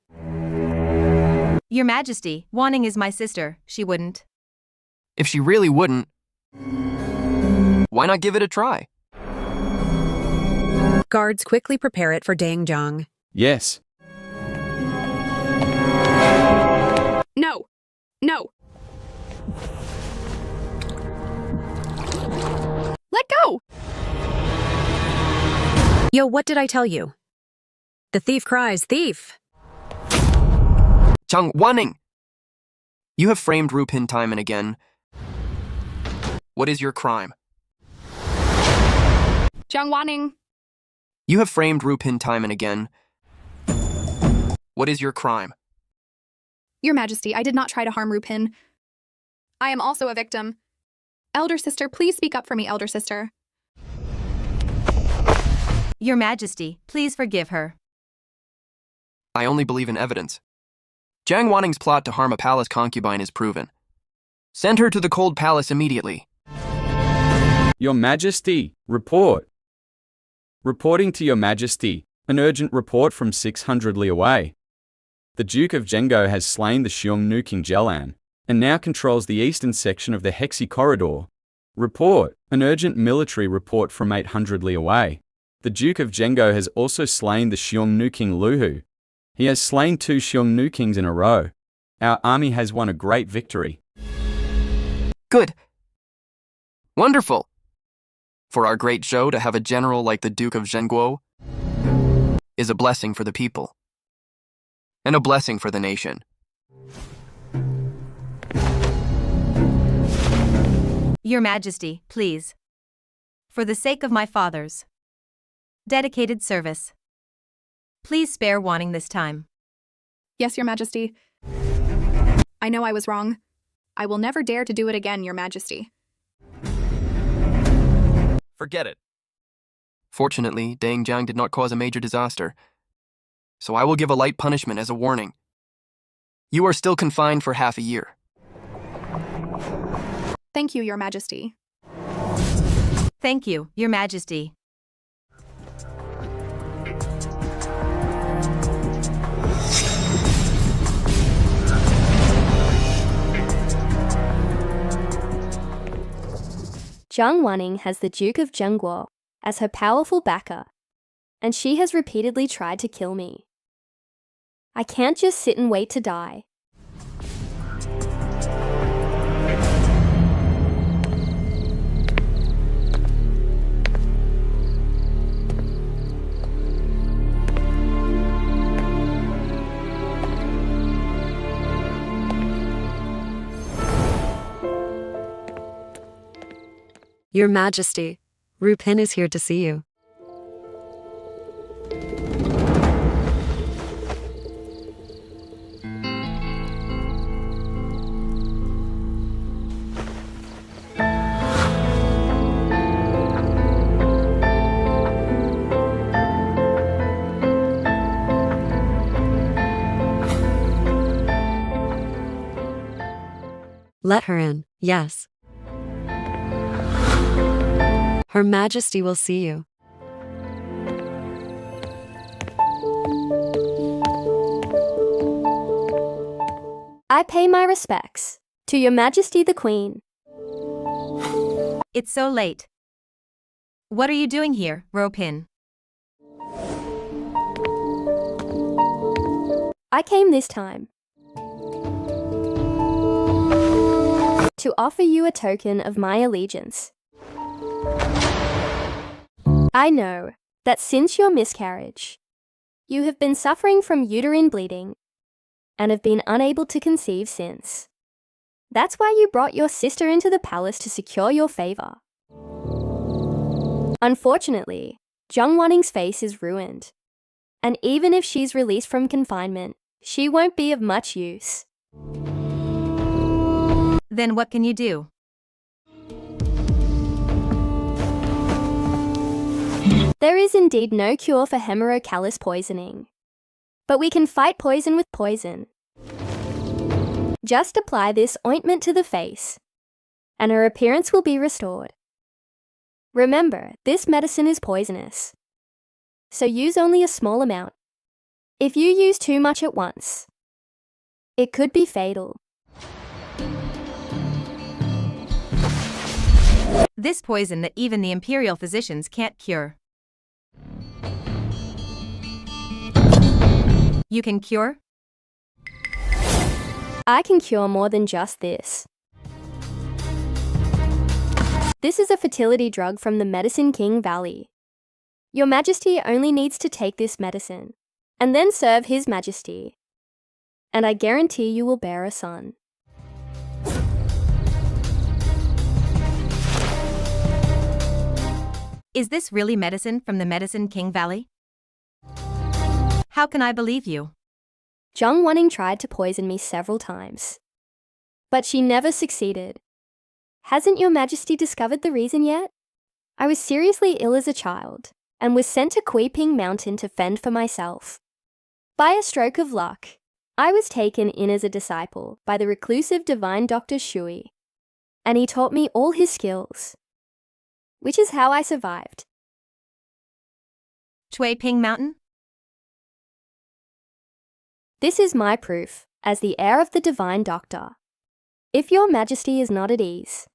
Your Majesty, Wanning is my sister. She wouldn't. If she really wouldn't, why not give it a try? Guards, quickly prepare it for Daiying. Yes. No. No. Let go! Yo, what did I tell you? The thief cries thief. Chang Wanning! You have framed Ru Pin time and again. What is your crime? Jiang Wanning. You have framed Ru Pin time and again. What is your crime? Your Majesty, I did not try to harm Ru Pin. I am also a victim. Elder sister, please speak up for me, elder sister. Your Majesty, please forgive her. I only believe in evidence. Jiang Wanning's plot to harm a palace concubine is proven. Send her to the cold palace immediately. Your Majesty, report. Reporting to Your Majesty, an urgent report from 600 li away. The Duke of Zhengzhou has slain the Xiongnu King Jelan, and now controls the eastern section of the Hexi Corridor. Report, an urgent military report from 800 li away. The Duke of Zhengzhou has also slain the Xiongnu King Luhu. He has slain 2 Xiongnu Kings in a row. Our army has won a great victory. Good. Wonderful! For our great Zhou to have a general like the Duke of Zhenguo is a blessing for the people, and a blessing for the nation. Your Majesty, please. For the sake of my father's dedicated service, please spare wanting this time. Yes, Your Majesty. I know I was wrong. I will never dare to do it again, Your Majesty. Forget it. Fortunately, Deng Jiang did not cause a major disaster, so I will give a light punishment as a warning. You are still confined for half a year. Thank you, Your Majesty. Thank you, Your Majesty. Zhang Wanning has the Duke of Zhenguo as her powerful backer, and she has repeatedly tried to kill me. I can't just sit and wait to die. Your Majesty, Rupin is here to see you. Let her in, yes. Her Majesty will see you. I pay my respects to Your Majesty the Queen. It's so late. What are you doing here, Ropin? I came this time to offer you a token of my allegiance. I know that since your miscarriage, you have been suffering from uterine bleeding and have been unable to conceive since. That's why you brought your sister into the palace to secure your favor. Unfortunately, Zhang Wanning's face is ruined, and even if she's released from confinement, she won't be of much use. Then what can you do? There is indeed no cure for hemerocallis poisoning, but we can fight poison with poison. Just apply this ointment to the face, and her appearance will be restored. Remember, this medicine is poisonous, so use only a small amount. If you use too much at once, it could be fatal. This poison that even the imperial physicians can't cure. You can cure? I can cure more than just this. This is a fertility drug from the Medicine King Valley. Your Majesty only needs to take this medicine, and then serve His Majesty. And I guarantee you will bear a son. Is this really medicine from the Medicine King Valley? How can I believe you? Zhang Wanning tried to poison me several times, but she never succeeded. Hasn't Your Majesty discovered the reason yet? I was seriously ill as a child, and was sent to Kuiping Mountain to fend for myself. By a stroke of luck, I was taken in as a disciple by the reclusive divine Dr. Shui, and he taught me all his skills, which is how I survived. Kuiping Mountain? This is my proof, as the heir of the divine doctor. If Your Majesty is not at ease,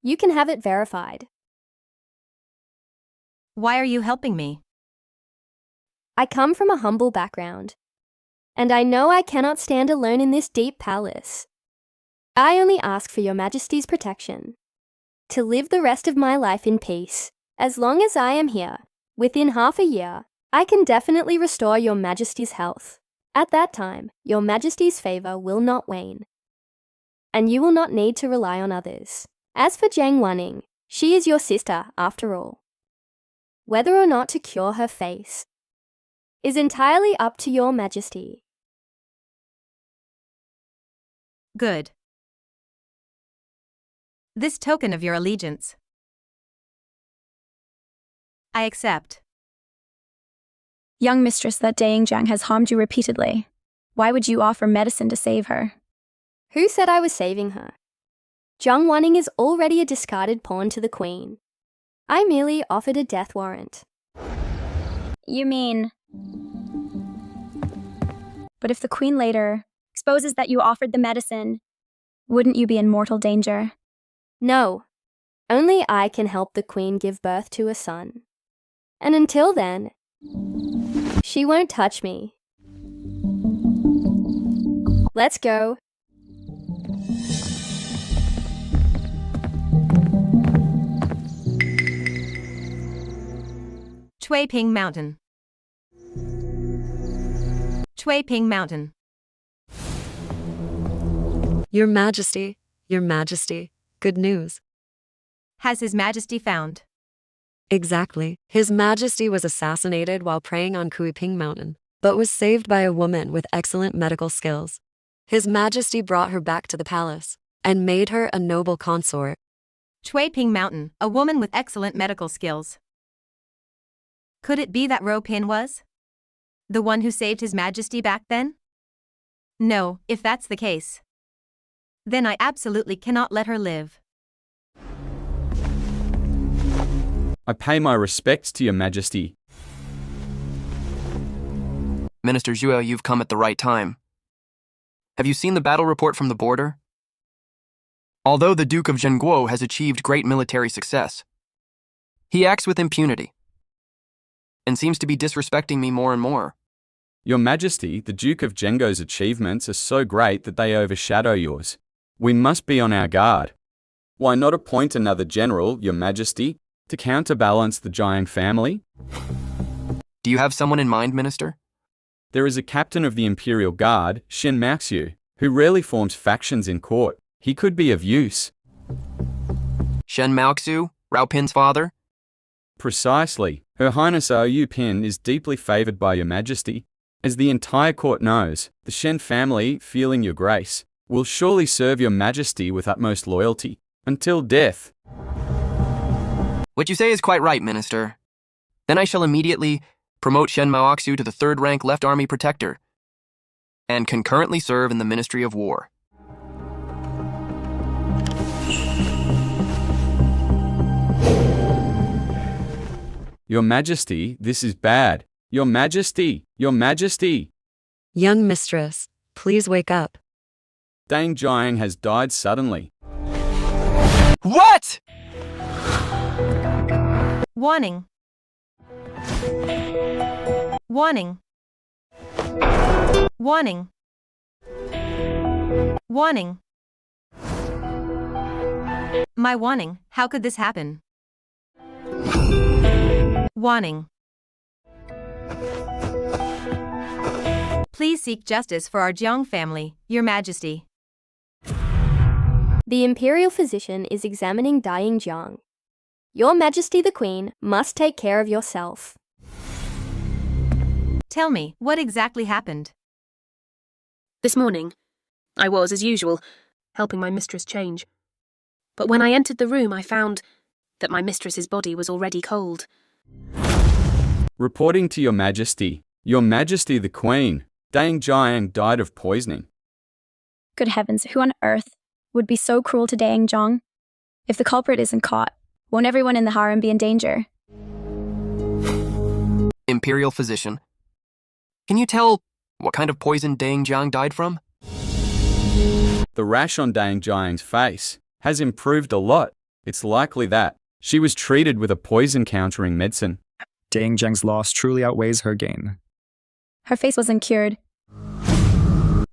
you can have it verified. Why are you helping me? I come from a humble background, and I know I cannot stand alone in this deep palace. I only ask for Your Majesty's protection. to live the rest of my life in peace. As long as I am here, within half a year, I can definitely restore your Majesty's health. At that time, your Majesty's favor will not wane, and you will not need to rely on others. As for Jiang Wanning, she is your sister after all. Whether or not to cure her face is entirely up to your Majesty. Good. This token of your allegiance. I accept. Young mistress, that Daying Jiang has harmed you repeatedly. Why would you offer medicine to save her? Who said I was saving her? Jiang Wanning is already a discarded pawn to the Queen. I merely offered a death warrant. You mean... But if the Queen later exposes that you offered the medicine, wouldn't you be in mortal danger? No. Only I can help the Queen give birth to a son. And until then, she won't touch me. Let's go. Ping Mountain. Ping Mountain. Your Majesty, good news. Has His Majesty found? Exactly. His Majesty was assassinated while praying on Ping Mountain, but was saved by a woman with excellent medical skills. His Majesty brought her back to the palace and made her a noble consort. Ping Mountain, a woman with excellent medical skills. Could it be that Ro Pin was the one who saved His Majesty back then? No, if that's the case, then I absolutely cannot let her live. I pay my respects to your Majesty. Minister Zhuo, you've come at the right time. Have you seen the battle report from the border? Although the Duke of Zhenguo has achieved great military success, he acts with impunity and seems to be disrespecting me more and more. Your Majesty, the Duke of Zhenguo's achievements are so great that they overshadow yours. We must be on our guard. Why not appoint another general, your Majesty, to counterbalance the Jiang family? Do you have someone in mind, Minister? There is a captain of the Imperial Guard, Shen Maoxiu, who rarely forms factions in court. He could be of use. Shen Maoxiu, Rao Pin's father? Precisely. Her Highness Yu Pin is deeply favored by your Majesty. As the entire court knows, the Shen family, feeling your grace, will surely serve your Majesty with utmost loyalty, until death. What you say is quite right, Minister. Then I shall immediately promote Shen Maoxiu to the 3rd rank Left Army Protector, and concurrently serve in the Ministry of War. Your Majesty, this is bad. Your Majesty, your Majesty. Young mistress, please wake up. Dang Jiang has died suddenly. What? Warning. Warning. Warning. Warning. My warning, how could this happen? Warning. Please seek justice for our Jiang family, Your Majesty. The Imperial physician is examining dying Jiang. Your Majesty the Queen must take care of yourself. Tell me, what exactly happened? This morning, I was, as usual, helping my mistress change. But when I entered the room, I found that my mistress's body was already cold. Reporting to your Majesty the Queen, Dang Jiang died of poisoning. Good heavens, who on earth would be so cruel to Daying Jiang? If the culprit isn't caught, won't everyone in the harem be in danger? Imperial physician, can you tell what kind of poison Dang Jiang died from? The rash on Dang Jiang's face has improved a lot. It's likely that she was treated with a poison-countering medicine. Dang Jiang's loss truly outweighs her gain. Her face wasn't cured,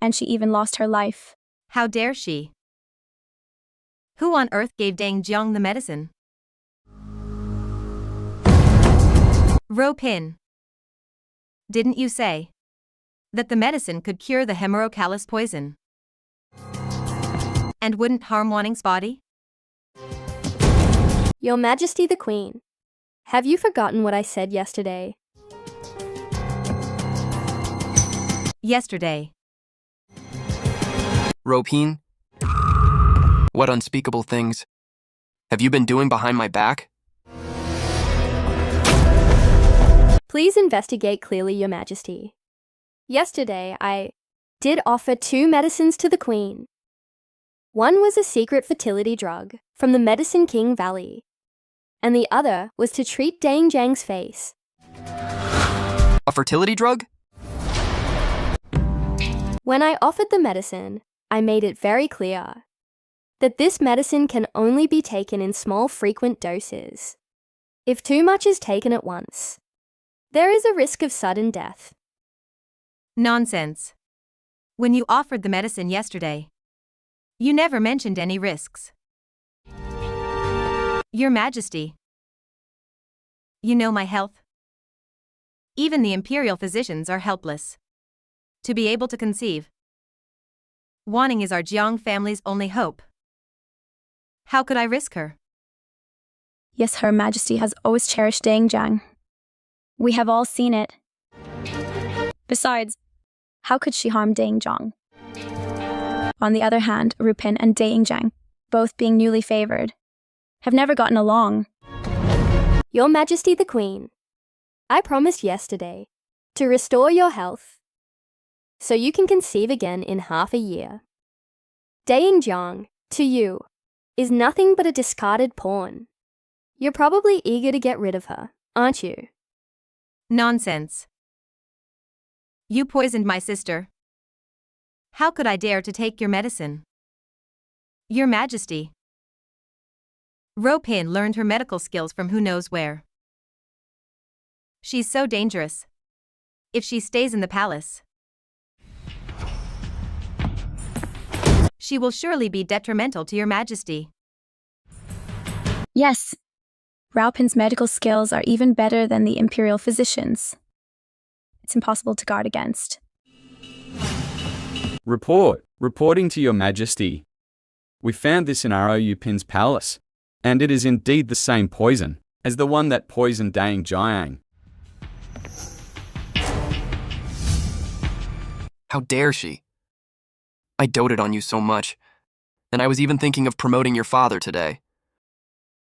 and she even lost her life. How dare she? Who on earth gave Dang Jiang the medicine? Ropin. Didn't you say that the medicine could cure the hemerocallis poison? And wouldn't harm Wanning's body? Your Majesty the Queen, have you forgotten what I said yesterday? Yesterday. Ropin? What unspeakable things have you been doing behind my back? Please investigate clearly, Your Majesty. Yesterday, I did offer 2 medicines to the Queen. One was a secret fertility drug from the Medicine King Valley, and the other was to treat Dang Jiang's face. A fertility drug? When I offered the medicine, I made it very clear that this medicine can only be taken in small, frequent doses. If too much is taken at once, there is a risk of sudden death. Nonsense. When you offered the medicine yesterday, you never mentioned any risks. Your Majesty, you know my health. Even the imperial physicians are helpless to be able to conceive. Wanning is our Jiang family's only hope. How could I risk her? Yes, Her Majesty has always cherished Dang Jiang. We have all seen it. Besides, how could she harm Dang Jiang? On the other hand, Rupin and Dang Jiang, both being newly favored, have never gotten along. Your Majesty the Queen, I promised yesterday to restore your health so you can conceive again in half a year. Dang Jiang, to you, is nothing but a discarded pawn. You're probably eager to get rid of her, aren't you? Nonsense. You poisoned my sister. How could I dare to take your medicine? Your Majesty. Ropin learned her medical skills from who knows where. She's so dangerous. If she stays in the palace, she will surely be detrimental to your Majesty. Yes, Raupin's medical skills are even better than the imperial physicians. It's impossible to guard against. Reporting to Your Majesty. We found this in Ropin's palace, and it is indeed the same poison as the one that poisoned Dang Jiang. How dare she? I doted on you so much, and I was even thinking of promoting your father today.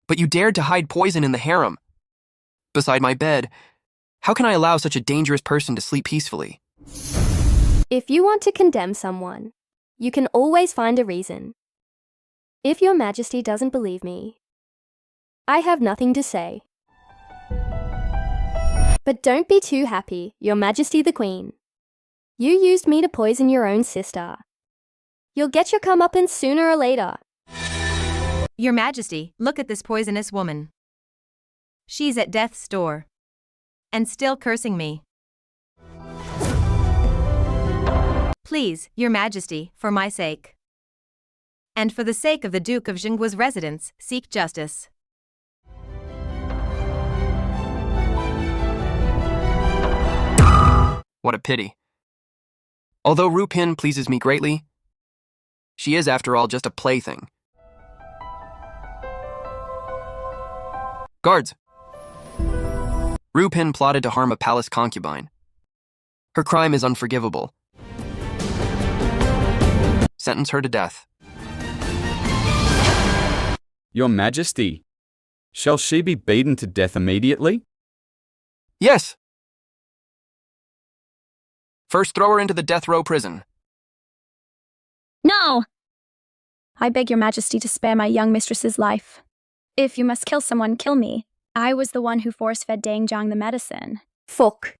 But you dared to hide poison in the harem. Beside my bed, how can I allow such a dangerous person to sleep peacefully? If you want to condemn someone, you can always find a reason. If Your Majesty doesn't believe me, I have nothing to say. But don't be too happy, Your Majesty the Queen. You used me to poison your own sister. You'll get your comeuppance sooner or later. Your Majesty, look at this poisonous woman. She's at death's door. And still cursing me. Please, Your Majesty, for my sake. And for the sake of the Duke of Jingguo's residence, seek justice. What a pity. Although Rupin pleases me greatly, she is, after all, just a plaything. Guards! Rupin plotted to harm a palace concubine. Her crime is unforgivable. Sentence her to death. Your Majesty, shall she be beaten to death immediately? Yes! First, throw her into the death row prison. No! I beg Your Majesty to spare my young mistress's life. If you must kill someone, kill me. I was the one who force-fed Dang Jiang the medicine. Fuck.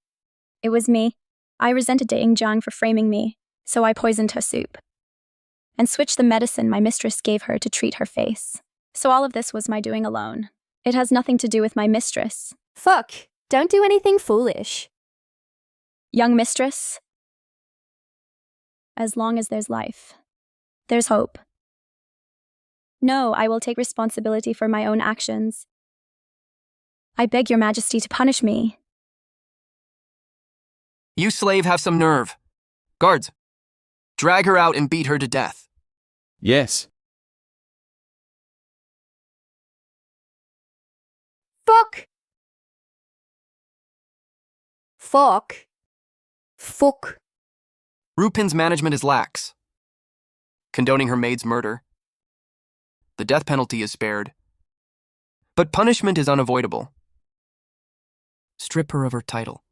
It was me. I resented Dang Jiang for framing me, so I poisoned her soup. And switched the medicine my mistress gave her to treat her face. So all of this was my doing alone. It has nothing to do with my mistress. Fuck. Don't do anything foolish. Young mistress, as long as there's life, there's hope. No, I will take responsibility for my own actions. I beg your majesty to punish me. You slave have some nerve. Guards, drag her out and beat her to death. Yes. Fuck! Fuck. Fuck. Rupin's management is lax, condoning her maid's murder. The death penalty is spared, but punishment is unavoidable. Strip her of her title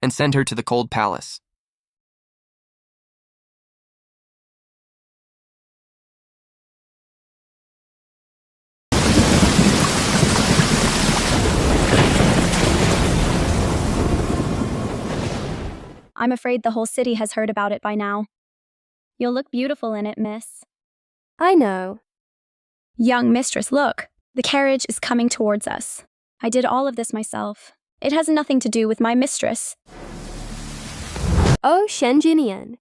and send her to the cold palace. I'm afraid the whole city has heard about it by now. You'll look beautiful in it, miss. I know. Young mistress, look. The carriage is coming towards us. I did all of this myself. It has nothing to do with my mistress. Oh, Shen Jinian.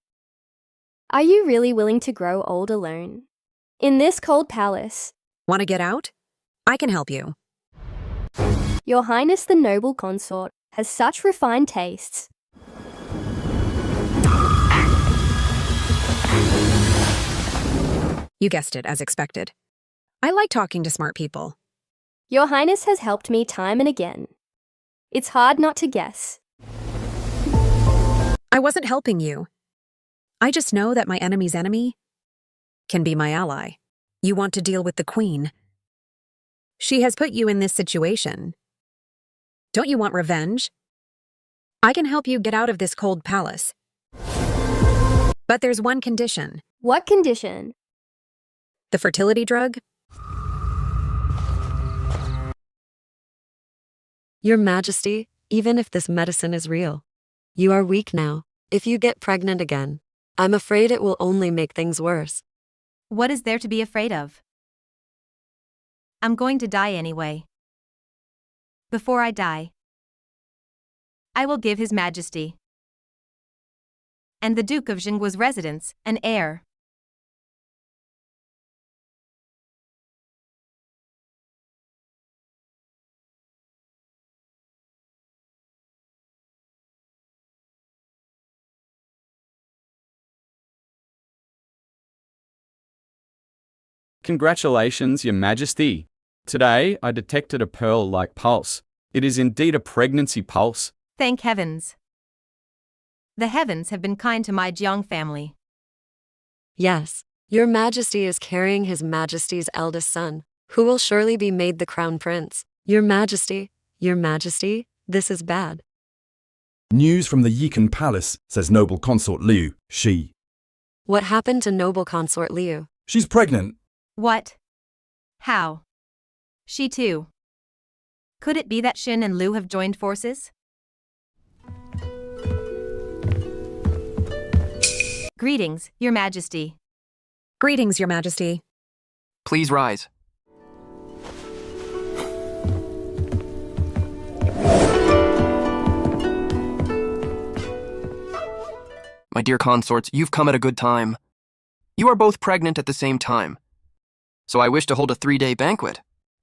Are you really willing to grow old alone? In this cold palace? Want to get out? I can help you. Your Highness the noble consort has such refined tastes. You guessed it, as expected. I like talking to smart people. Your Highness has helped me time and again. It's hard not to guess. I wasn't helping you. I just know that my enemy's enemy can be my ally. You want to deal with the queen. She has put you in this situation. Don't you want revenge? I can help you get out of this cold palace. But there's one condition. What condition? The fertility drug? Your Majesty, even if this medicine is real, you are weak now. If you get pregnant again, I'm afraid it will only make things worse. What is there to be afraid of? I'm going to die anyway. Before I die, I will give His Majesty and the Duke of Jingguo's residence an heir. Congratulations, Your Majesty. Today, I detected a pearl-like pulse. It is indeed a pregnancy pulse. Thank heavens. The heavens have been kind to my Jiang family. Yes, Your Majesty is carrying His Majesty's eldest son, who will surely be made the crown prince. Your Majesty, this is bad. News from the Yikan Palace, says noble consort Liu, she. What happened to noble consort Liu? She's pregnant. What? How? She too. Could it be that Xin and Liu have joined forces? Greetings, Your Majesty. Greetings, Your Majesty. Please rise. My dear consorts, you've come at a good time. You are both pregnant at the same time. So I wish to hold a 3-day banquet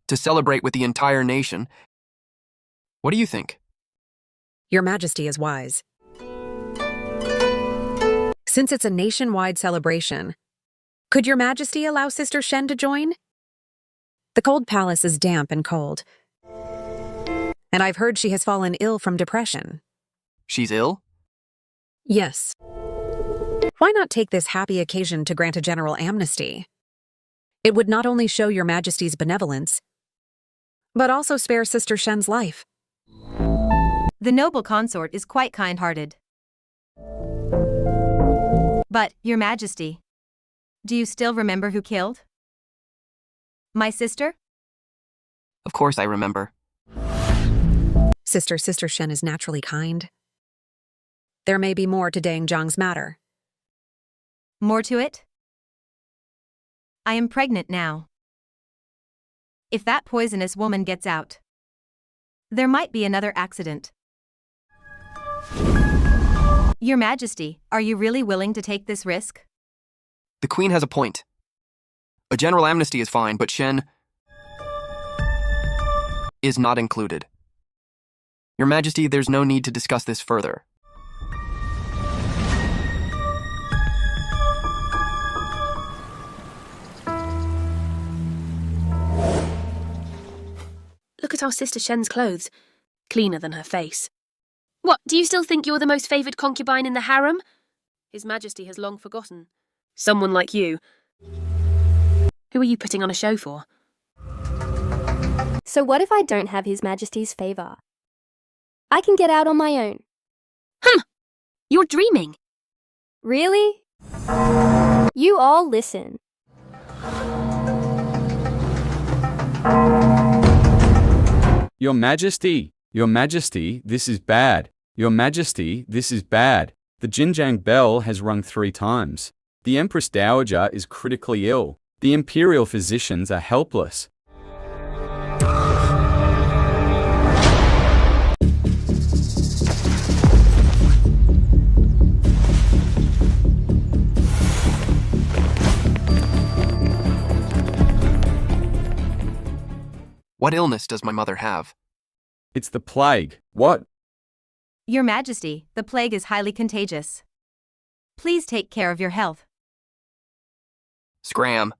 to celebrate with the entire nation. What do you think? Your Majesty is wise. Since it's a nationwide celebration, could Your Majesty allow Sister Shen to join? The cold palace is damp and cold, and I've heard she has fallen ill from depression. She's ill? Yes. Why not take this happy occasion to grant a general amnesty? It would not only show Your Majesty's benevolence, but also spare Sister Shen's life. The noble consort is quite kind-hearted. But, Your Majesty, do you still remember who killed my sister? Of course I remember. Sister Shen is naturally kind. There may be more to Deng Zhang's matter. More to it? I am pregnant now. If that poisonous woman gets out, there might be another accident. Your Majesty, are you really willing to take this risk? The Queen has a point. A general amnesty is fine, but Shen is not included. Your Majesty, there's no need to discuss this further. Look at our sister Shen's clothes. Cleaner than her face. What, do you still think you're the most favoured concubine in the harem? His Majesty has long forgotten. Someone like you. Who are you putting on a show for? So what if I don't have His Majesty's favour? I can get out on my own. You're dreaming. Really? You all listen. Your Majesty, this is bad. Your Majesty, this is bad. The Jinjiang bell has rung 3 times. The Empress Dowager is critically ill. The imperial physicians are helpless. What illness does my mother have? It's the plague. What? Your Majesty, the plague is highly contagious. Please take care of your health. Scram.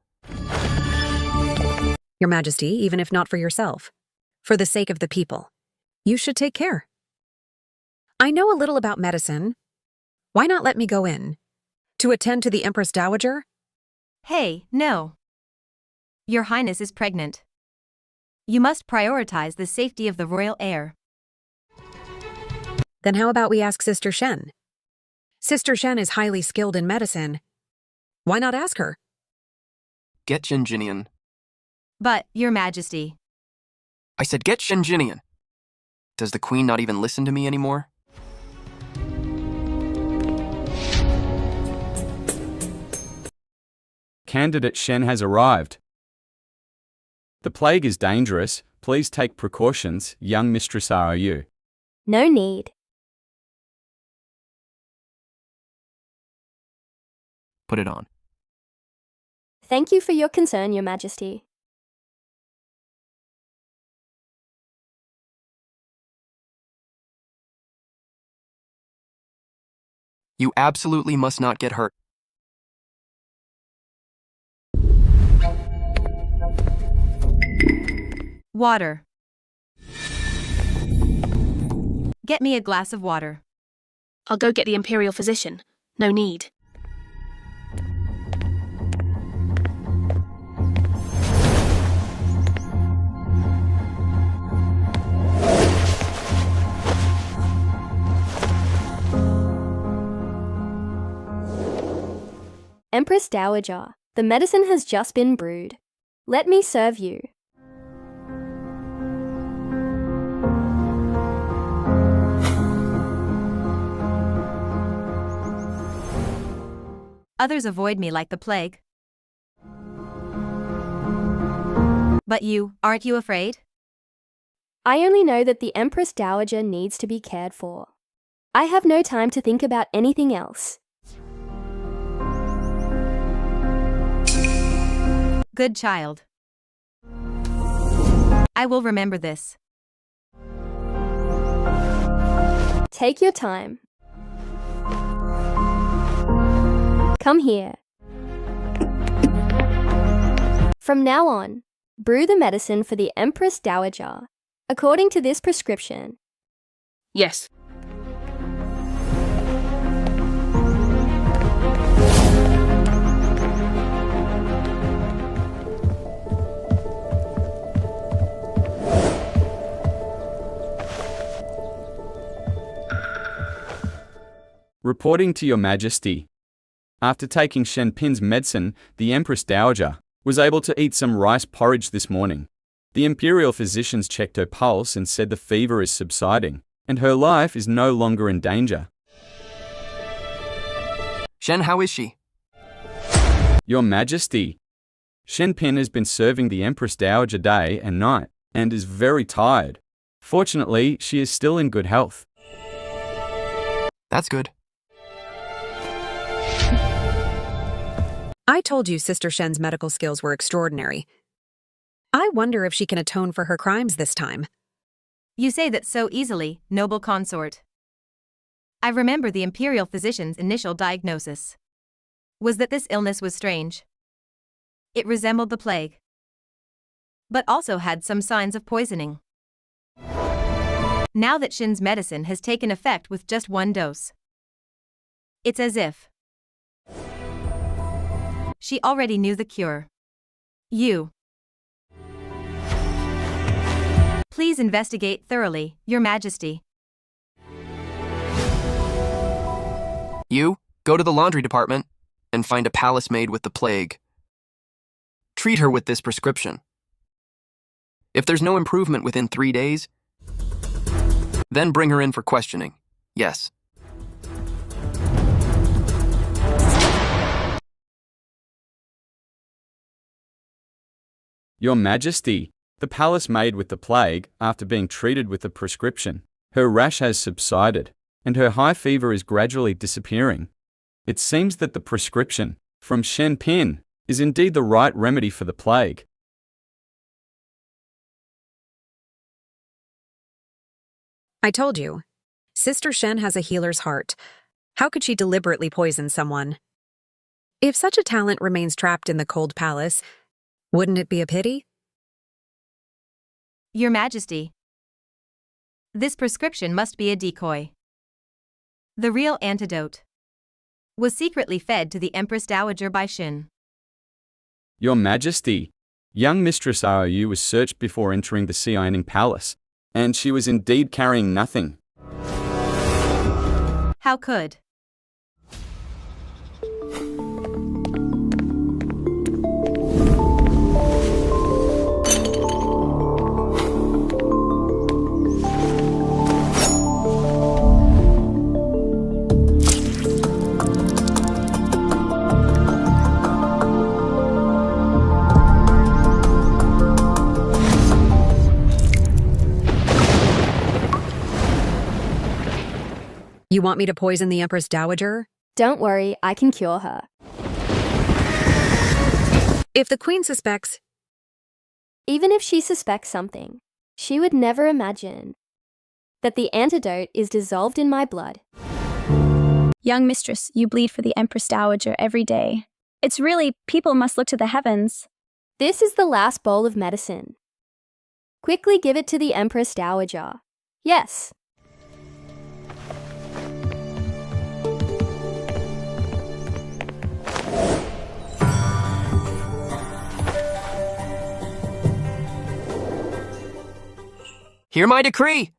Your Majesty, even if not for yourself, for the sake of the people, you should take care. I know a little about medicine. Why not let me go in? To attend to the Empress Dowager? Hey, no. Your Highness is pregnant. You must prioritize the safety of the royal heir. Then how about we ask Sister Shen? Sister Shen is highly skilled in medicine. Why not ask her? Get Shenjinian. But, Your Majesty. I said get Shenjinian. Does the Queen not even listen to me anymore? Candidate Shen has arrived. The plague is dangerous. Please take precautions, young Mistress ROU. No need. Put it on. Thank you for your concern, Your Majesty. You absolutely must not get hurt. Water. Get me a glass of water. I'll go get the imperial physician. No need. Empress Dowager, the medicine has just been brewed. Let me serve you. Others avoid me like the plague. But you, aren't you afraid? I only know that the Empress Dowager needs to be cared for. I have no time to think about anything else. Good child. I will remember this. Take your time. Come here. From now on, brew the medicine for the Empress Dowager, according to this prescription. Yes. Reporting to Your Majesty. After taking Shen Pin's medicine, the Empress Dowager was able to eat some rice porridge this morning. The imperial physicians checked her pulse and said the fever is subsiding, and her life is no longer in danger. Shen, how is she? Your Majesty, Shen Pin has been serving the Empress Dowager day and night, and is very tired. Fortunately, she is still in good health. That's good. I told you Sister Shen's medical skills were extraordinary. I wonder if she can atone for her crimes this time. You say that so easily, noble consort. I remember the imperial physician's initial diagnosis was that this illness was strange. It resembled the plague, but also had some signs of poisoning. Now that Shen's medicine has taken effect with just one dose, it's as if she already knew the cure. You. Please investigate thoroughly, Your Majesty. You, go to the laundry department and find a palace maid with the plague. Treat her with this prescription. If there's no improvement within 3 days, then bring her in for questioning. Yes. Your Majesty, the palace maid with the plague, after being treated with the prescription, her rash has subsided, and her high fever is gradually disappearing. It seems that the prescription from Shen Pin is indeed the right remedy for the plague. I told you. Sister Shen has a healer's heart. How could she deliberately poison someone? If such a talent remains trapped in the cold palace, wouldn't it be a pity? Your Majesty, this prescription must be a decoy. The real antidote was secretly fed to the Empress Dowager by Shen. Your Majesty, young Mistress Aoyu was searched before entering the Xianing Palace, and she was indeed carrying nothing. How could? You want me to poison the Empress Dowager? Don't worry, I can cure her. If the Queen suspects... Even if she suspects something, she would never imagine that the antidote is dissolved in my blood. Young mistress, you bleed for the Empress Dowager every day. It's really, people must look to the heavens. This is the last bowl of medicine. Quickly give it to the Empress Dowager. Yes. Hear my decree!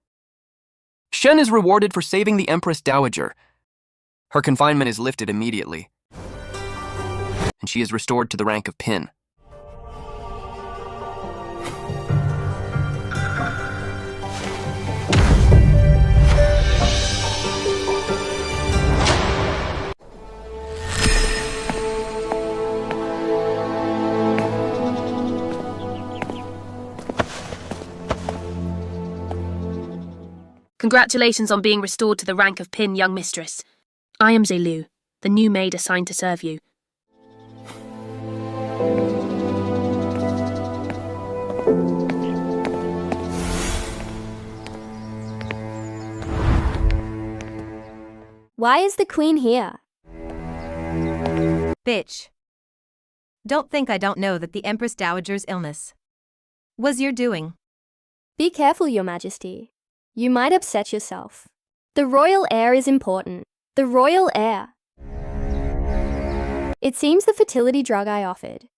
Shen is rewarded for saving the Empress Dowager. Her confinement is lifted immediately, and she is restored to the rank of Pin. Congratulations on being restored to the rank of Pin, young mistress. I am Zelu, the new maid assigned to serve you. Why is the Queen here? Bitch. Don't think I don't know that the Empress Dowager's illness was your doing. Be careful, Your Majesty. You might upset yourself. The royal heir is important. The royal heir. It seems the fertility drug I offered.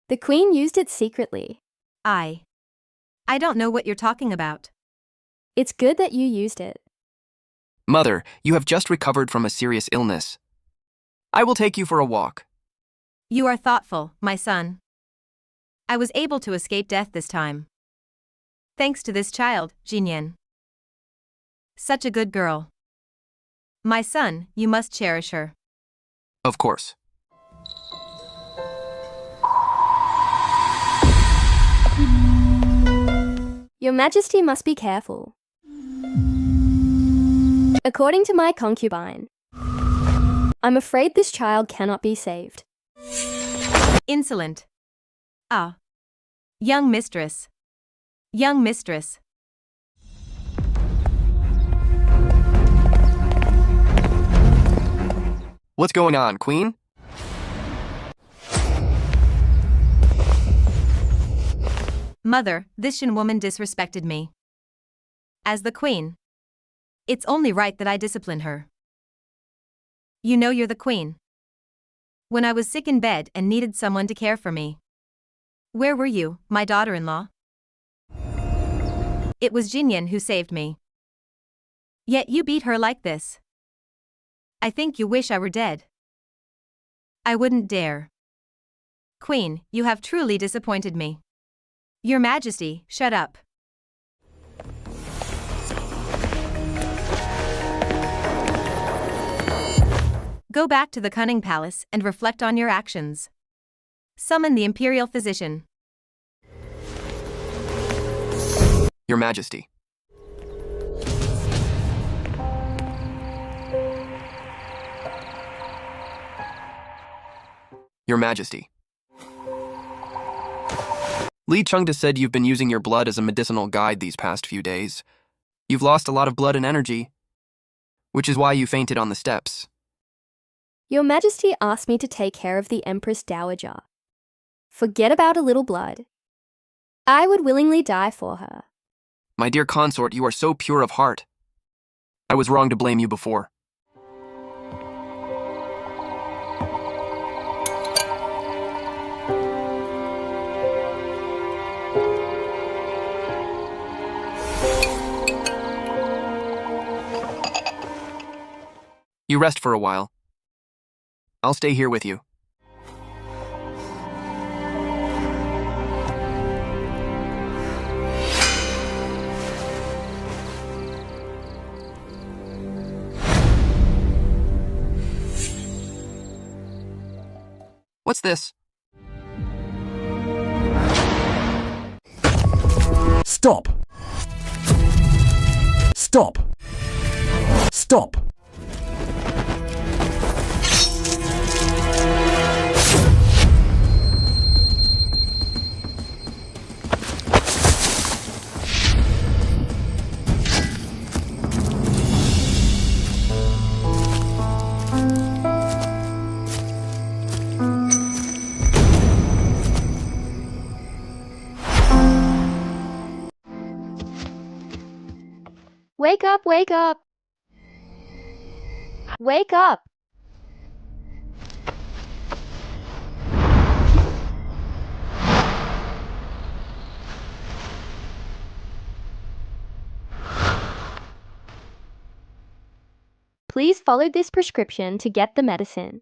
The Queen used it secretly. I don't know what you're talking about. It's good that you used it. Mother, you have just recovered from a serious illness. I will take you for a walk. You are thoughtful, my son. I was able to escape death this time. Thanks to this child, Jinyan. Such a good girl. My son, you must cherish her. Of course. Your Majesty must be careful. According to my concubine, I'm afraid this child cannot be saved. Insolent. Ah. Young mistress. Young mistress. What's going on, Queen? Mother, this Shen woman disrespected me. As the queen, it's only right that I discipline her. You know you're the queen. When I was sick in bed and needed someone to care for me, where were you, my daughter-in-law? It was Jinyan who saved me. Yet you beat her like this. I think you wish I were dead. I wouldn't dare. Queen, you have truly disappointed me. Your Majesty, shut up. Go back to the cunning palace and reflect on your actions. Summon the imperial physician. Your Majesty. Your Majesty. Li Chengda said you've been using your blood as a medicinal guide these past few days. You've lost a lot of blood and energy, which is why you fainted on the steps. Your Majesty asked me to take care of the Empress Dowager. Forget about a little blood. I would willingly die for her. My dear consort, you are so pure of heart. I was wrong to blame you before. You rest for a while. I'll stay here with you. What's this? Stop! Stop! Stop! Wake up, wake up! Wake up! Please follow this prescription to get the medicine.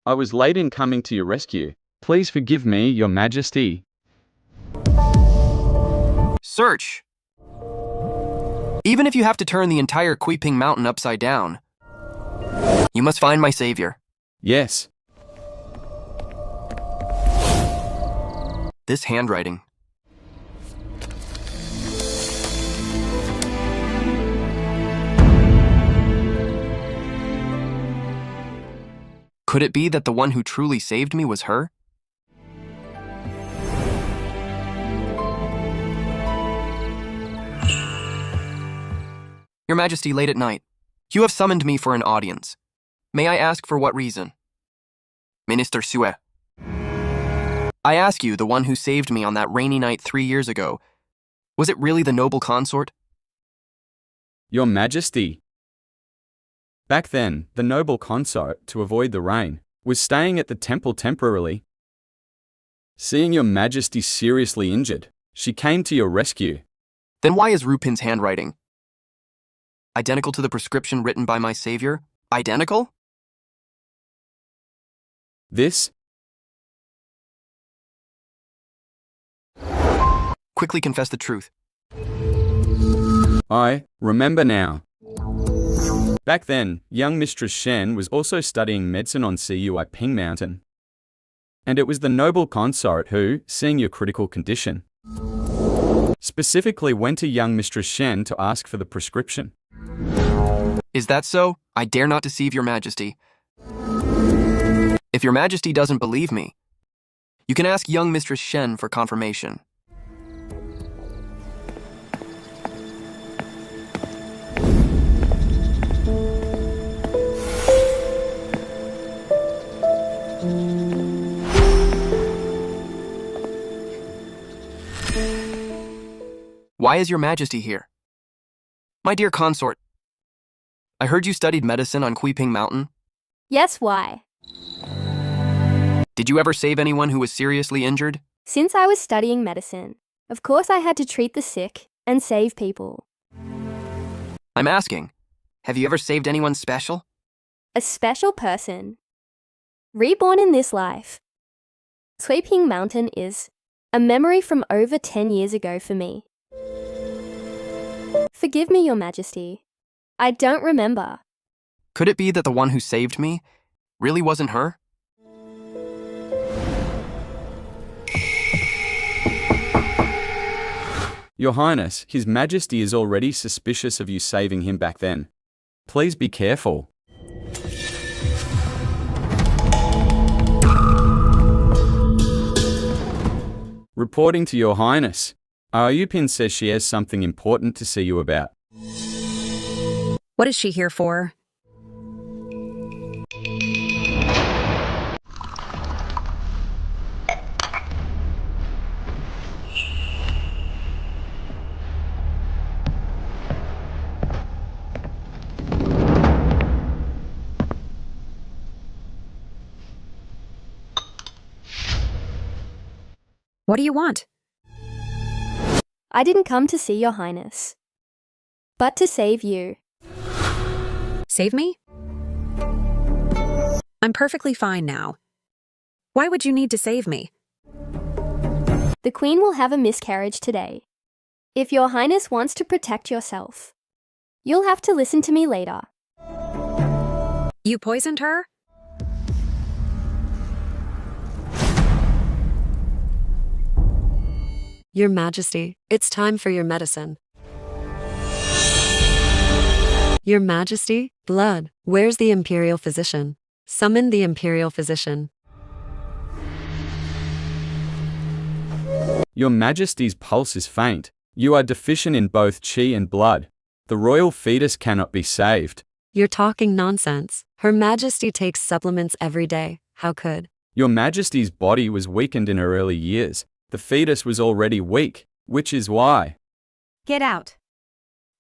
I was late in coming to your rescue. Please forgive me, Your Majesty. Search! Even if you have to turn the entire Kuiping Mountain upside down, you must find my savior. Yes. This handwriting. Could it be that the one who truly saved me was her? Your Majesty, late at night. You have summoned me for an audience. May I ask for what reason? Minister Sue. I ask you, the one who saved me on that rainy night 3 years ago, was it really the noble consort? Your Majesty. Back then, the noble consort, to avoid the rain, was staying at the temple temporarily. Seeing your Majesty seriously injured, she came to your rescue. Then why is Rupin's handwriting identical to the prescription written by my savior? Identical? This? Quickly confess the truth. I remember now. Back then, young Mistress Shen was also studying medicine on Cuiping Mountain. And it was the noble consort who, seeing your critical condition, specifically went to young Mistress Shen to ask for the prescription. Is that so? I dare not deceive your Majesty. If your Majesty doesn't believe me, you can ask young Mistress Shen for confirmation. Why is your Majesty here? My dear consort, I heard you studied medicine on Cuiping Mountain. Yes, why? Did you ever save anyone who was seriously injured? Since I was studying medicine, of course I had to treat the sick and save people. I'm asking, have you ever saved anyone special? A special person. Reborn in this life. Cuiping Mountain is a memory from over 10 years ago for me. Forgive me, Your Majesty. I don't remember. Could it be that the one who saved me really wasn't her? Your Highness, His Majesty is already suspicious of you saving him back then. Please be careful. Reporting to Your Highness, Yupin says she has something important to see you about. What is she here for? What do you want? I didn't come to see Your Highness, but to save you. Save me? I'm perfectly fine now. Why would you need to save me? The Queen will have a miscarriage today. If Your Highness wants to protect yourself, you'll have to listen to me later. You poisoned her? Your Majesty, it's time for your medicine. Your Majesty, blood, where's the Imperial Physician? Summon the Imperial Physician. Your Majesty's pulse is faint. You are deficient in both qi and blood. The royal fetus cannot be saved. You're talking nonsense. Her Majesty takes supplements every day. How could? Your Majesty's body was weakened in her early years. The fetus was already weak, which is why. Get out.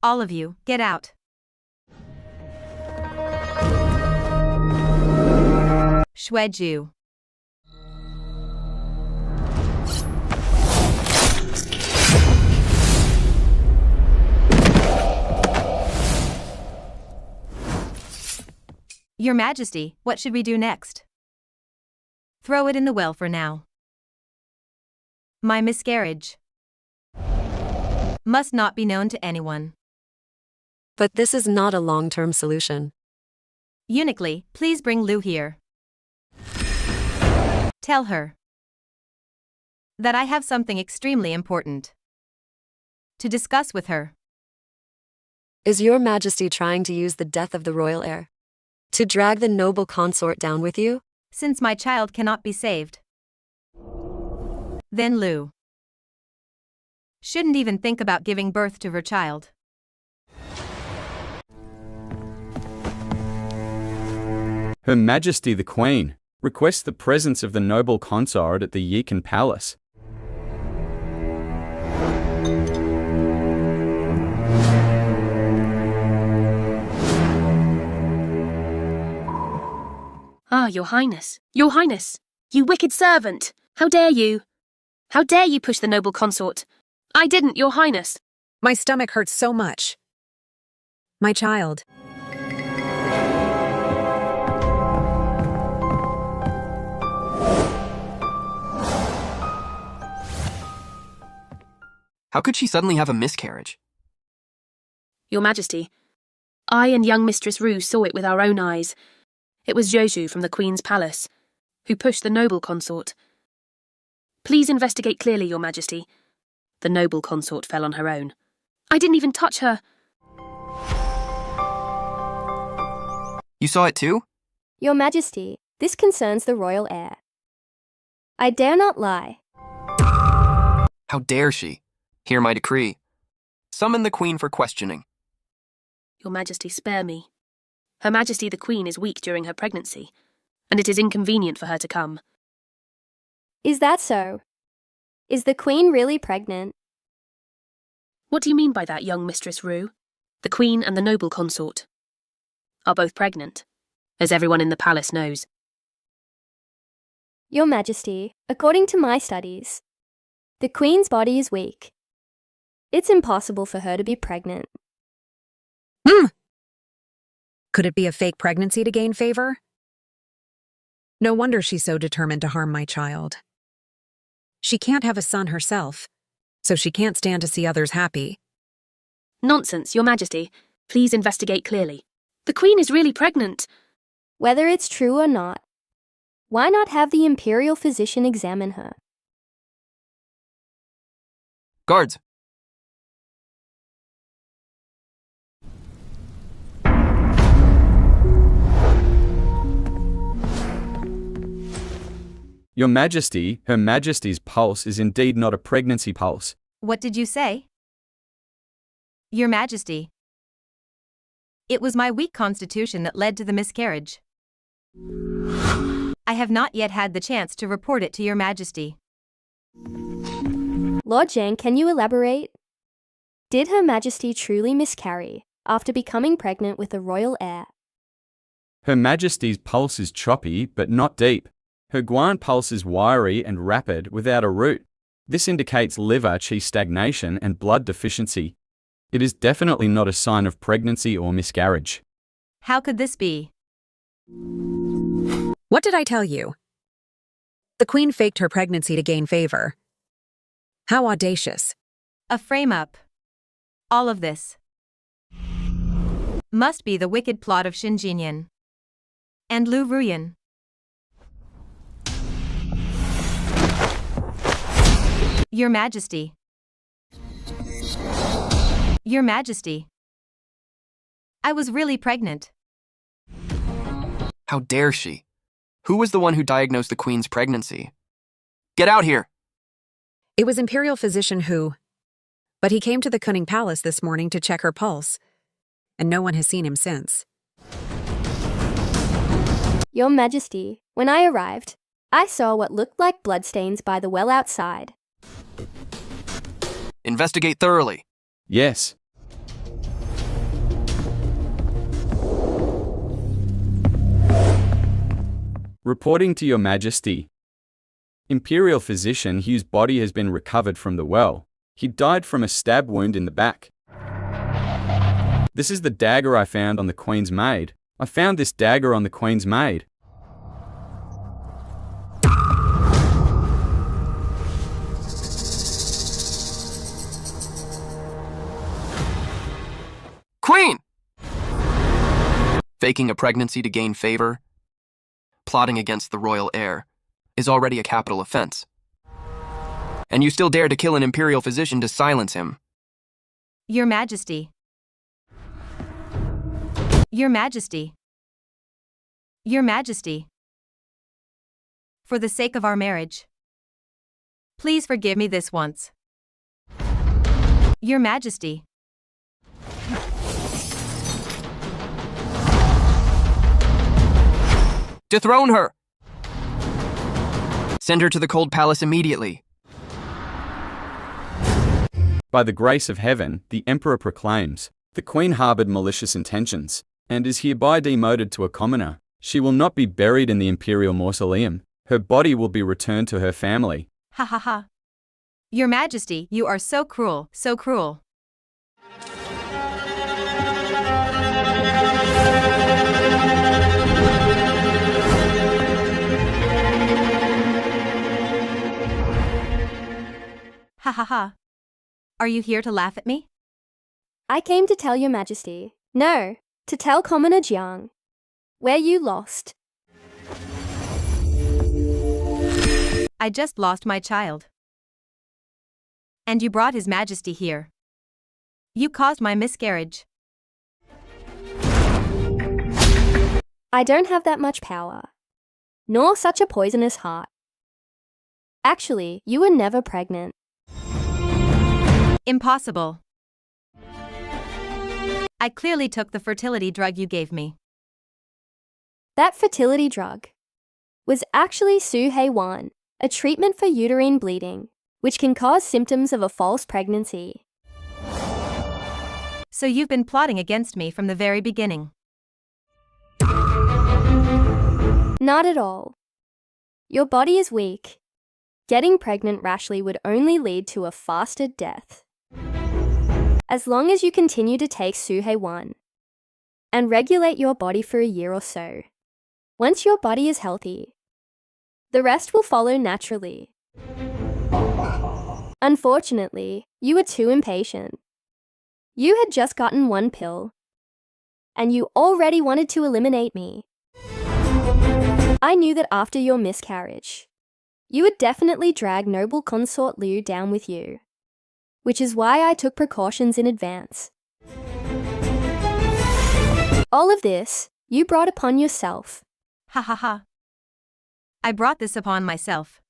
All of you, get out. Shueju. Your Majesty, what should we do next? Throw it in the well for now. My miscarriage must not be known to anyone. But this is not a long-term solution. Uniquely, please bring Lu here. Tell her that I have something extremely important to discuss with her. Is Your Majesty trying to use the death of the royal heir to drag the noble consort down with you? Since my child cannot be saved, then Lu shouldn't even think about giving birth to her child. Her Majesty the Queen, Request the presence of the noble consort at the Yikan Palace. Ah, Your Highness. Your Highness. You wicked servant. How dare you? How dare you push the noble consort? I didn't, Your Highness. My stomach hurts so much. My child. How could she suddenly have a miscarriage? Your Majesty, I and young Mistress Rue saw it with our own eyes. It was Joju from the Queen's palace, who pushed the noble consort. Please investigate clearly, Your Majesty. The noble consort fell on her own. I didn't even touch her. You saw it too? Your Majesty, this concerns the royal heir. I dare not lie. How dare she? Hear my decree. Summon the Queen for questioning. Your Majesty, spare me. Her Majesty the Queen is weak during her pregnancy, and it is inconvenient for her to come. Is that so? Is the Queen really pregnant? What do you mean by that, young Mistress Rue? The Queen and the noble consort are both pregnant, as everyone in the palace knows. Your Majesty, according to my studies, the Queen's body is weak. It's impossible for her to be pregnant. Could it be a fake pregnancy to gain favor? No wonder she's so determined to harm my child. She can't have a son herself, so she can't stand to see others happy. Nonsense, Your Majesty. Please investigate clearly. The Queen is really pregnant. Whether it's true or not, why not have the imperial physician examine her? Guards! Your Majesty, Her Majesty's pulse is indeed not a pregnancy pulse. What did you say? Your Majesty. It was my weak constitution that led to the miscarriage. I have not yet had the chance to report it to Your Majesty. Lord Zhang, can you elaborate? Did Her Majesty truly miscarry after becoming pregnant with the royal heir? Her Majesty's pulse is choppy, but not deep. Her guan pulse is wiry and rapid without a root. This indicates liver qi stagnation and blood deficiency. It is definitely not a sign of pregnancy or miscarriage. How could this be? What did I tell you? The Queen faked her pregnancy to gain favor. How audacious. A frame-up. All of this must be the wicked plot of Xin Jinyan and Lu Ruyan. Your Majesty. Your Majesty. I was really pregnant. How dare she? Who was the one who diagnosed the Queen's pregnancy? Get out here! It was imperial physician Hu, but he came to the Kuning Palace this morning to check her pulse, and no one has seen him since. Your Majesty, when I arrived, I saw what looked like bloodstains by the well outside. Investigate thoroughly. Yes. Reporting to Your Majesty. Imperial physician Hugh's body has been recovered from the well. He died from a stab wound in the back. This is the dagger I found on the Queen's maid. I found this dagger on the Queen's maid. Queen! Faking a pregnancy to gain favor, plotting against the royal heir, is already a capital offense. And you still dare to kill an imperial physician to silence him. Your Majesty. Your Majesty. Your Majesty. For the sake of our marriage, please forgive me this once. Your Majesty. Dethrone her! Send her to the cold palace immediately. By the grace of heaven, the emperor proclaims, the queen harbored malicious intentions, and is hereby demoted to a commoner. She will not be buried in the imperial mausoleum. Her body will be returned to her family. Ha ha ha. Your Majesty, you are so cruel, so cruel. Ha ha ha. Are you here to laugh at me? I came to tell your Majesty. No, to tell Commoner Jiang. Where you lost. I just lost my child. And you brought His Majesty here. You caused my miscarriage. I don't have that much power. Nor such a poisonous heart. Actually, you were never pregnant. Impossible. I clearly took the fertility drug you gave me. That fertility drug was actually Su-Hei-1, a treatment for uterine bleeding, which can cause symptoms of a false pregnancy. So you've been plotting against me from the very beginning. Not at all. Your body is weak. Getting pregnant rashly would only lead to a faster death. As long as you continue to take Su-Hei-1 and regulate your body for a year or so, once your body is healthy, the rest will follow naturally. Unfortunately, you were too impatient. You had just gotten one pill, and you already wanted to eliminate me. I knew that after your miscarriage, you would definitely drag noble consort Liu down with you, which is why I took precautions in advance. All of this you brought upon yourself. Ha ha ha. I brought this upon myself.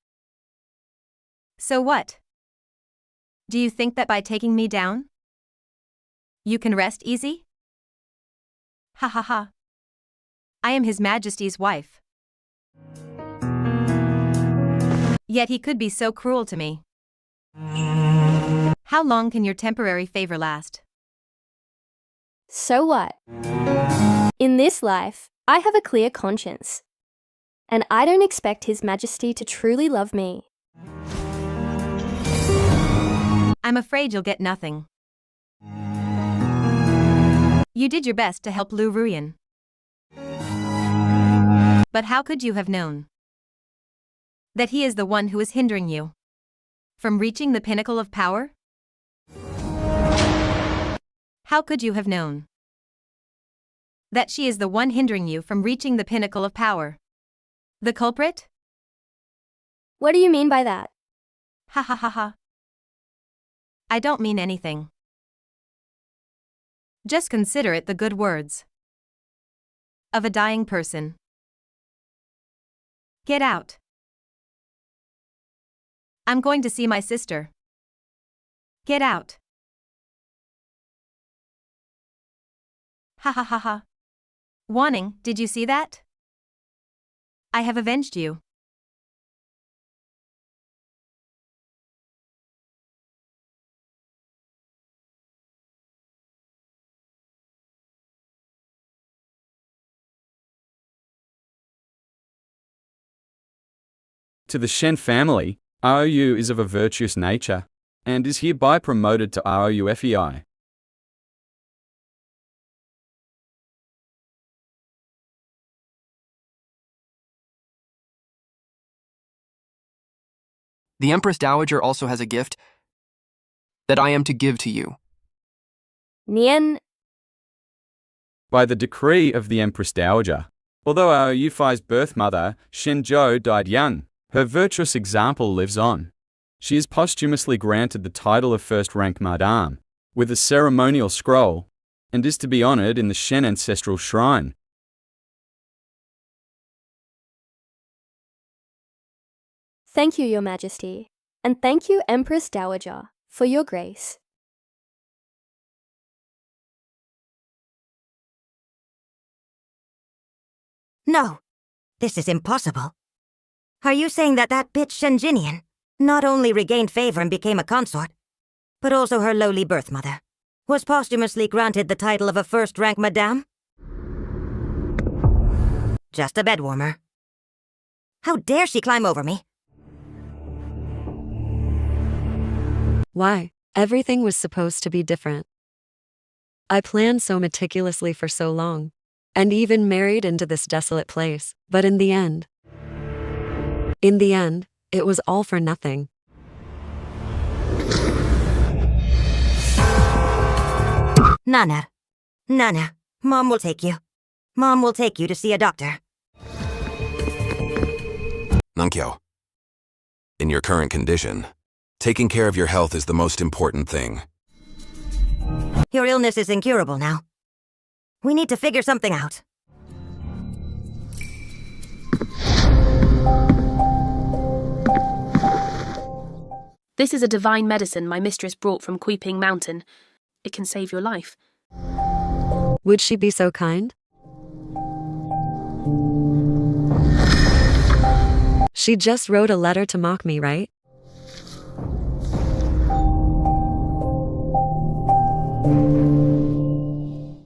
So what? Do you think that by taking me down, you can rest easy? Ha ha ha. I am His Majesty's wife. Yet he could be so cruel to me. How long can your temporary favor last? So what? In this life, I have a clear conscience, and I don't expect His Majesty to truly love me. I'm afraid you'll get nothing. You did your best to help Lu Ruyan. But how could you have known that he is the one who is hindering you from reaching the pinnacle of power? How could you have known that she is the one hindering you from reaching the pinnacle of power? The culprit? What do you mean by that? Ha ha ha ha. I don't mean anything. Just consider it the good words of a dying person. Get out. I'm going to see my sister. Get out. Ha ha ha ha. Wanning, did you see that? I have avenged you. To the Shen family, ROU is of a virtuous nature, and is hereby promoted to ROU-FEI. The Empress Dowager also has a gift that I am to give to you. Nian. By the decree of the Empress Dowager, although ROU-FEI's birth mother, Shen Zhou, died young, her virtuous example lives on. She is posthumously granted the title of first-rank Madame, with a ceremonial scroll, and is to be honored in the Shen ancestral shrine. Thank you, Your Majesty, and thank you, Empress Dowager, for your grace. No, this is impossible. Are you saying that that bitch Shenjinian not only regained favor and became a consort, but also her lowly birth mother was posthumously granted the title of a first-rank madame? Just a bedwarmer. How dare she climb over me? Why? Everything was supposed to be different. I planned so meticulously for so long, and even married into this desolate place, but in the end, it was all for nothing. Nana. Nana, Mom will take you. Mom will take you to see a doctor. Nuncio, in your current condition, taking care of your health is the most important thing. Your illness is incurable now. We need to figure something out. This is a divine medicine my mistress brought from Kuiping Mountain. It can save your life. Would she be so kind? She just wrote a letter to mock me, right?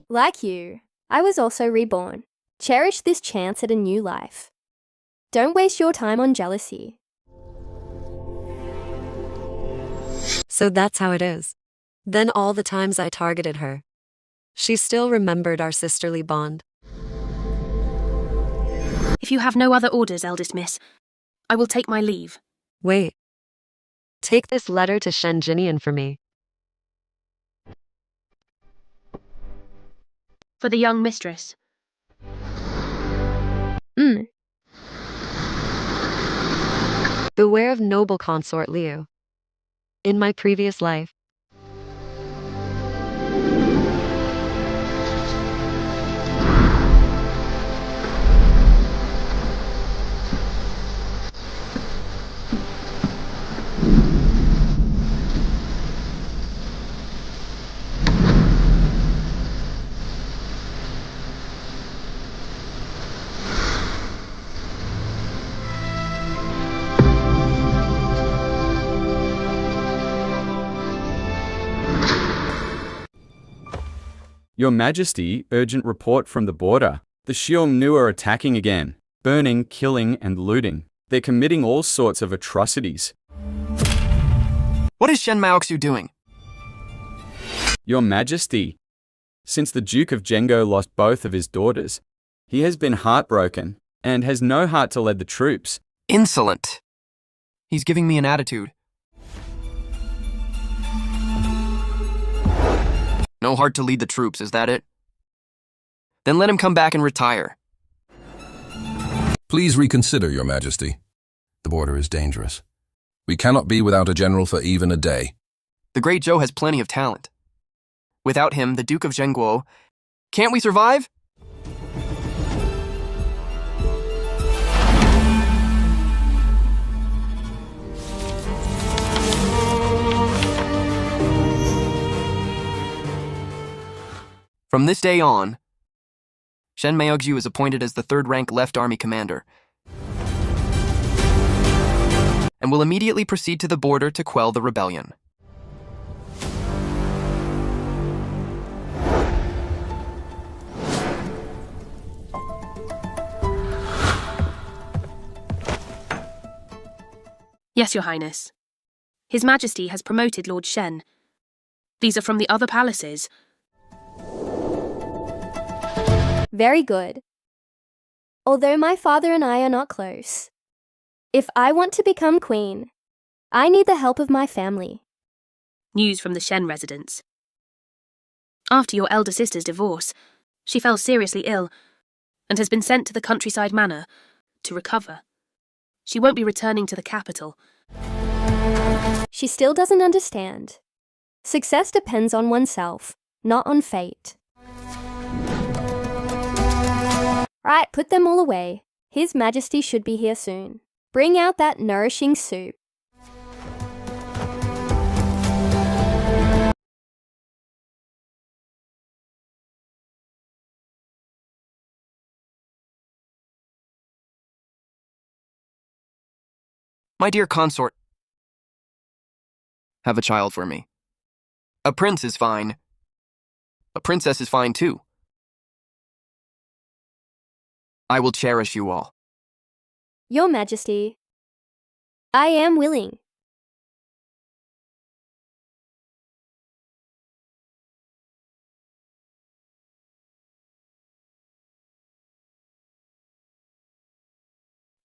Like you, I was also reborn. Cherish this chance at a new life. Don't waste your time on jealousy. So that's how it is. Then all the times I targeted her, she still remembered our sisterly bond. If you have no other orders, eldest miss, I will take my leave. Wait. Take this letter to Shenjinian for me. For the young mistress. Beware of noble consort Liu. In my previous life, Your Majesty, urgent report from the border. The Xiongnu are attacking again, burning, killing, and looting. They're committing all sorts of atrocities. What is Shen Maoxu doing? Your Majesty, since the Duke of Zhengzhou lost both of his daughters, he has been heartbroken and has no heart to lead the troops. Insolent. He's giving me an attitude. No heart to lead the troops, is that it? Then let him come back and retire. Please reconsider, Your Majesty. The border is dangerous. We cannot be without a general for even a day. The great Zhou has plenty of talent. Without him, the Duke of Zhengguo, can't we survive? From this day on, Shen Maoxu is appointed as the third-rank Left Army commander and will immediately proceed to the border to quell the rebellion. Yes, Your Highness. His Majesty has promoted Lord Shen. These are from the other palaces. Very good. Although my father and I are not close, if I want to become queen, I need the help of my family. News from the Shen residence. After your elder sister's divorce, she fell seriously ill and has been sent to the countryside manor to recover. She won't be returning to the capital. She still doesn't understand. Success depends on oneself, not on fate. Right, put them all away. His Majesty should be here soon. Bring out that nourishing soup. My dear consort, have a child for me. A prince is fine. A princess is fine too. I will cherish you all. Your Majesty, I am willing.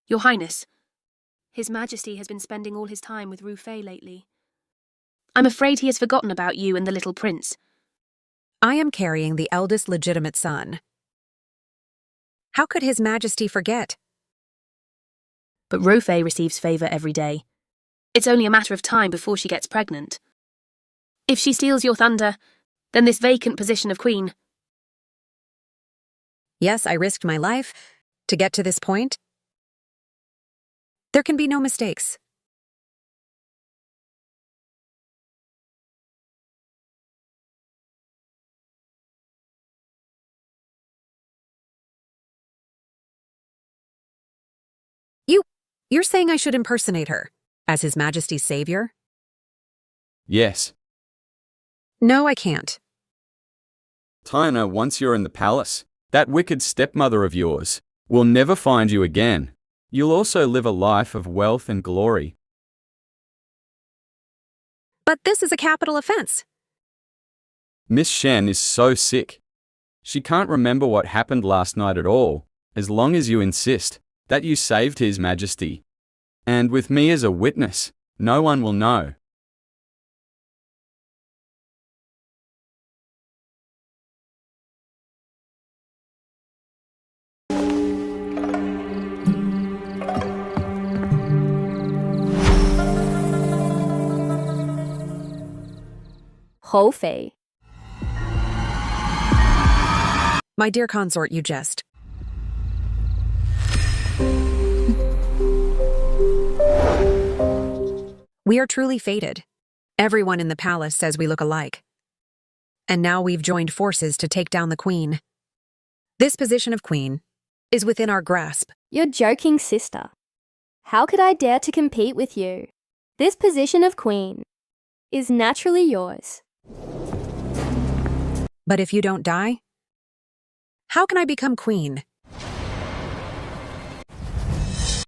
Your Highness, His Majesty has been spending all his time with Rufei lately. I'm afraid he has forgotten about you and the little prince. I am carrying the eldest legitimate son. How could His Majesty forget? But Rufei receives favour every day. It's only a matter of time before she gets pregnant. If she steals your thunder, then this vacant position of queen. Yes, I risked my life to get to this point. There can be no mistakes. You're saying I should impersonate her as His Majesty's savior? Yes. No, I can't. Tyana, once you're in the palace, that wicked stepmother of yours will never find you again. You'll also live a life of wealth and glory. But this is a capital offense. Miss Shen is so sick. She can't remember what happened last night at all, as long as you insist that you saved His Majesty. And with me as a witness, no one will know. Rufei. My dear consort, you jest. We are truly fated. Everyone in the palace says we look alike. And now we've joined forces to take down the queen. This position of queen is within our grasp. You're joking, sister. How could I dare to compete with you? This position of queen is naturally yours. But if you don't die, how can I become queen?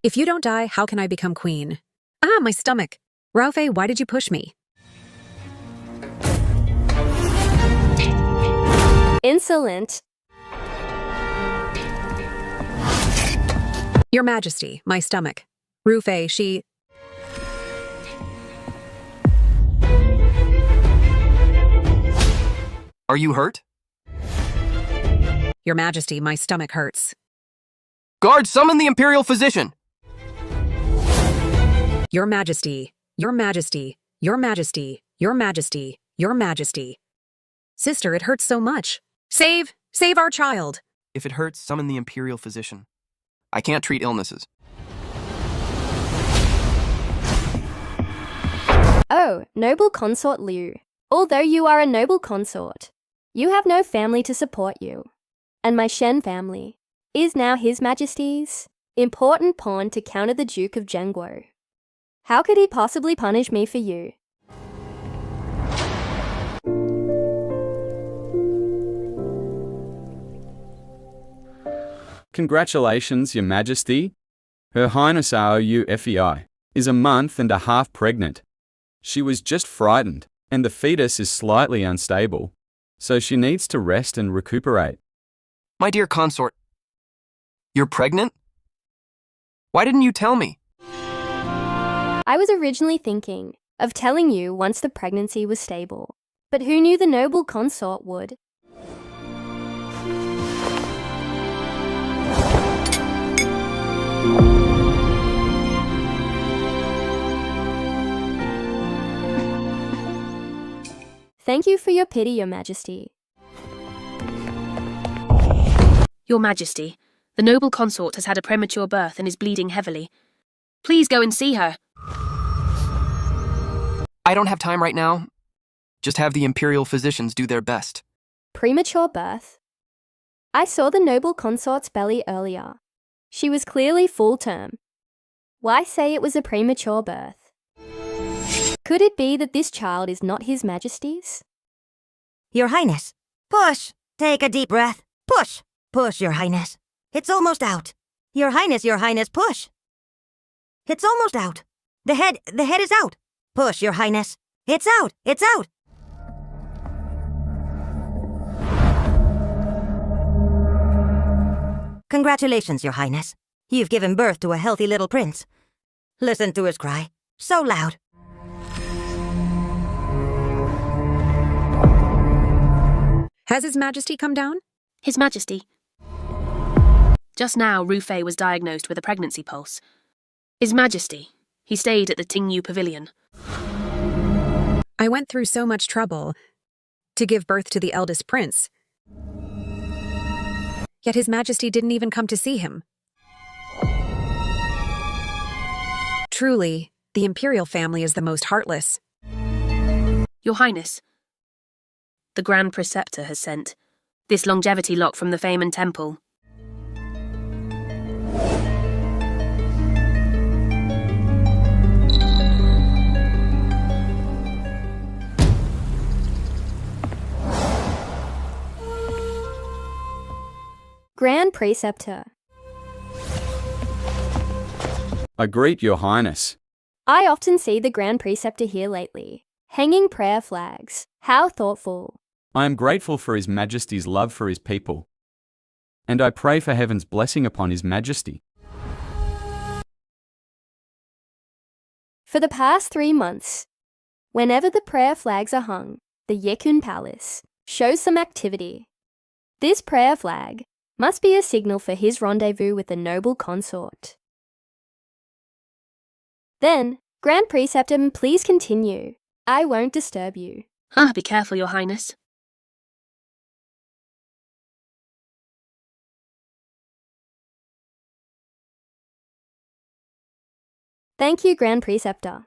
If you don't die, how can I become queen? Ah, my stomach. Rufei, why did you push me? Insolent. Your Majesty, my stomach. Rufei, she... Are you hurt? Your Majesty, my stomach hurts. Guard, summon the Imperial Physician! Your Majesty, Your Majesty, Your Majesty, Your Majesty, Your Majesty. Sister, it hurts so much. Save our child. If it hurts, summon the Imperial Physician. I can't treat illnesses. Oh, noble consort Liu. Although you are a noble consort, you have no family to support you. And my Shen family is now His Majesty's important pawn to counter the Duke of Zhengguo. How could he possibly punish me for you? Congratulations, Your Majesty. Her Highness Aoufei is a month and a half pregnant. She was just frightened, and the fetus is slightly unstable, so she needs to rest and recuperate. My dear consort, you're pregnant? Why didn't you tell me? I was originally thinking of telling you once the pregnancy was stable, but who knew the noble consort would? Thank you for your pity, Your Majesty. Your Majesty, the noble consort has had a premature birth and is bleeding heavily. Please go and see her. I don't have time right now. Just have the Imperial Physicians do their best. Premature birth? I saw the noble consort's belly earlier. She was clearly full term. Why say it was a premature birth? Could it be that this child is not His Majesty's? Your Highness, push! Take a deep breath. Push! Push, Your Highness. It's almost out. Your Highness, push! It's almost out. The head is out. Push, Your Highness. It's out! It's out! Congratulations, Your Highness. You've given birth to a healthy little prince. Listen to his cry. So loud. Has His Majesty come down? His Majesty. Just now, Rufei was diagnosed with a pregnancy pulse. His Majesty. He stayed at the Tingyu Pavilion. I went through so much trouble to give birth to the eldest prince. Yet His Majesty didn't even come to see him. Truly, the imperial family is the most heartless. Your Highness. The Grand Preceptor has sent this longevity lock from the Feynman Temple. Grand Preceptor. I greet your Highness. I often see the Grand Preceptor here lately, hanging prayer flags. How thoughtful. I am grateful for His Majesty's love for his people, and I pray for heaven's blessing upon His Majesty. For the past 3 months, whenever the prayer flags are hung, the Yekun Palace shows some activity. This prayer flag must be a signal for his rendezvous with the noble consort. Then, Grand Preceptor, please continue. I won't disturb you. Be careful, Your Highness. Thank you, Grand Preceptor.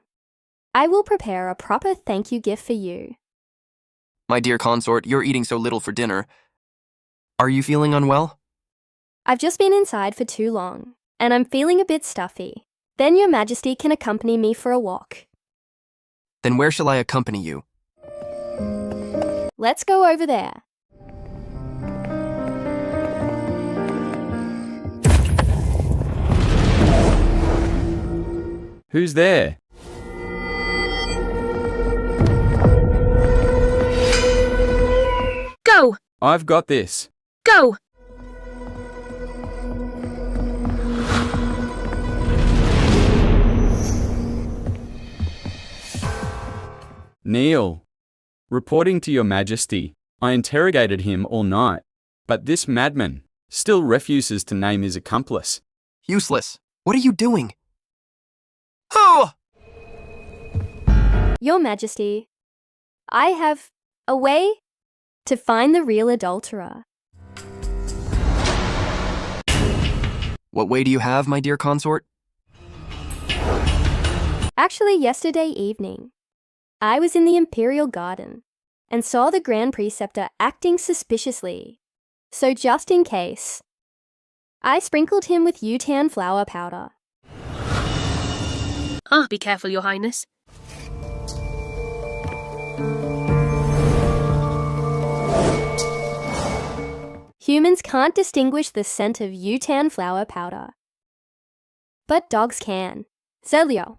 I will prepare a proper thank you gift for you. My dear consort, you're eating so little for dinner. Are you feeling unwell? I've just been inside for too long, and I'm feeling a bit stuffy. Then Your Majesty can accompany me for a walk. Then where shall I accompany you? Let's go over there. Who's there? Go! I've got this. Go! Kneel. Reporting to Your Majesty, I interrogated him all night, but this madman still refuses to name his accomplice. Useless. What are you doing? Oh! Your Majesty, I have a way to find the real adulterer. What way do you have, my dear consort? Actually, yesterday evening, I was in the Imperial Garden and saw the Grand Preceptor acting suspiciously. So just in case, I sprinkled him with Yutan flower powder. Be careful, Your Highness. Humans can't distinguish the scent of Yutan flower powder. But dogs can. Zelio.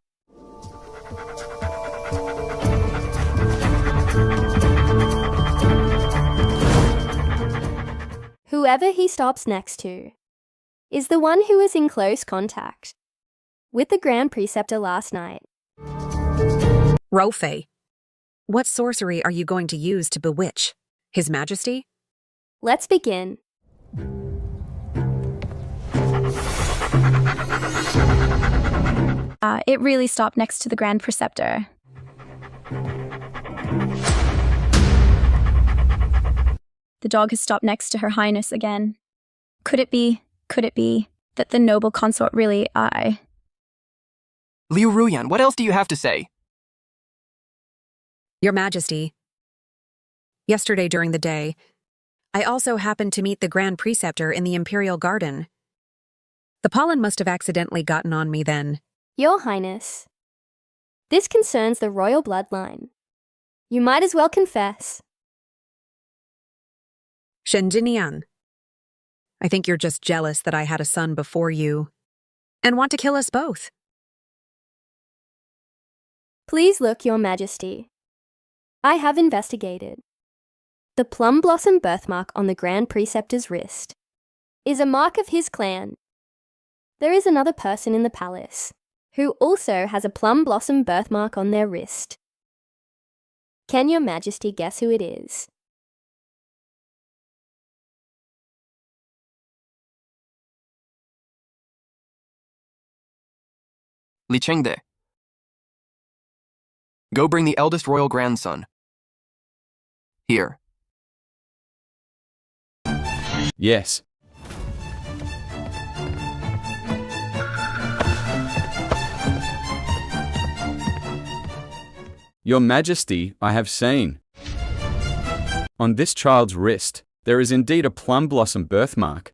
Whoever he stops next to is the one who was in close contact with the Grand Preceptor last night. Rofei, what sorcery are you going to use to bewitch His Majesty? Let's begin. It really stopped next to the Grand Preceptor. The dog has stopped next to Her Highness again. Could it be that the noble consort really Liu Ruyan, what else do you have to say? Your Majesty, yesterday during the day, I also happened to meet the Grand Preceptor in the Imperial Garden. The pollen must have accidentally gotten on me then. Your Highness, this concerns the royal bloodline. You might as well confess. Shen Jinian, I think you're just jealous that I had a son before you and want to kill us both. Please look, Your Majesty. I have investigated. The plum blossom birthmark on the Grand Preceptor's wrist is a mark of his clan. There is another person in the palace who also has a plum blossom birthmark on their wrist. Can Your Majesty guess who it is? Li Chengde. Go bring the eldest royal grandson. Here. Yes. Your Majesty, I have seen. On this child's wrist, there is indeed a plum blossom birthmark.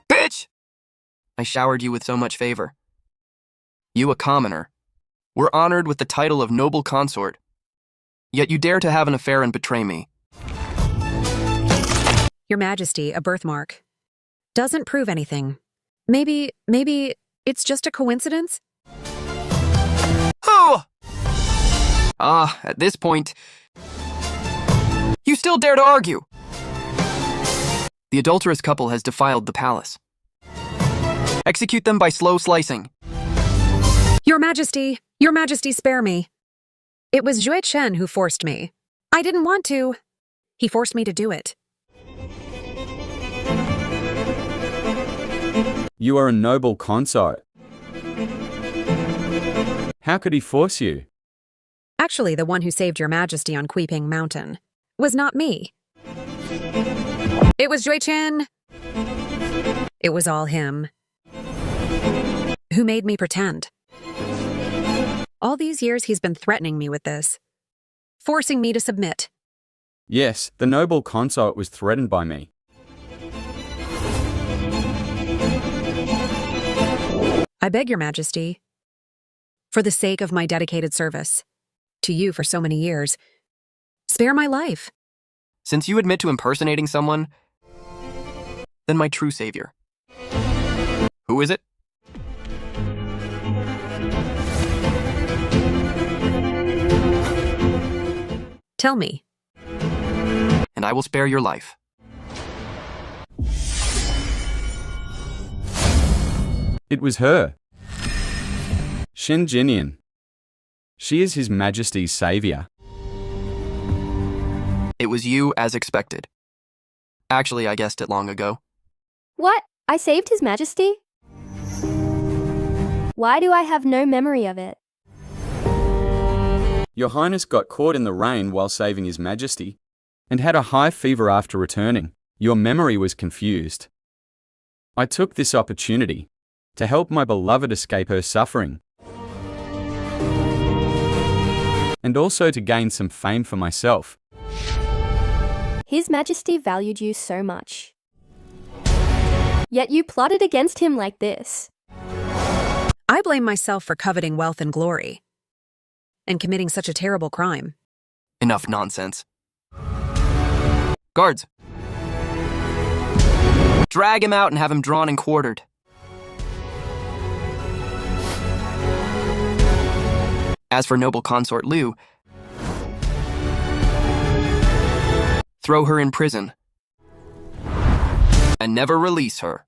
Bitch! I showered you with so much favor. You, a commoner, were honored with the title of noble consort, yet you dare to have an affair and betray me. Your Majesty, a birthmark doesn't prove anything. Maybe it's just a coincidence? Oh! At this point, you still dare to argue. The adulterous couple has defiled the palace. Execute them by slow slicing. Your Majesty, spare me. It was Jue Chen who forced me. I didn't want to. He forced me to do it. You are a noble consort. How could he force you? Actually, the one who saved Your Majesty on Kuiping Mountain was not me. It was Jue Chen. It was all him. Who made me pretend. All these years he's been threatening me with this. Forcing me to submit. Yes, the noble consort was threatened by me. I beg Your Majesty, for the sake of my dedicated service to you for so many years, spare my life. Since you admit to impersonating someone, then my true savior. Who is it? Tell me. And I will spare your life. It was her. Shen Jinian. She is His Majesty's savior. It was you as expected. Actually, I guessed it long ago. What? I saved His Majesty? Why do I have no memory of it? Your Highness got caught in the rain while saving His Majesty, and had a high fever after returning. Your memory was confused. I took this opportunity to help my beloved escape her suffering, and also to gain some fame for myself. His Majesty valued you so much. Yet you plotted against him like this. I blame myself for coveting wealth and glory, and committing such a terrible crime. Enough nonsense. Guards! Drag him out and have him drawn and quartered. As for noble consort Liu, throw her in prison and never release her.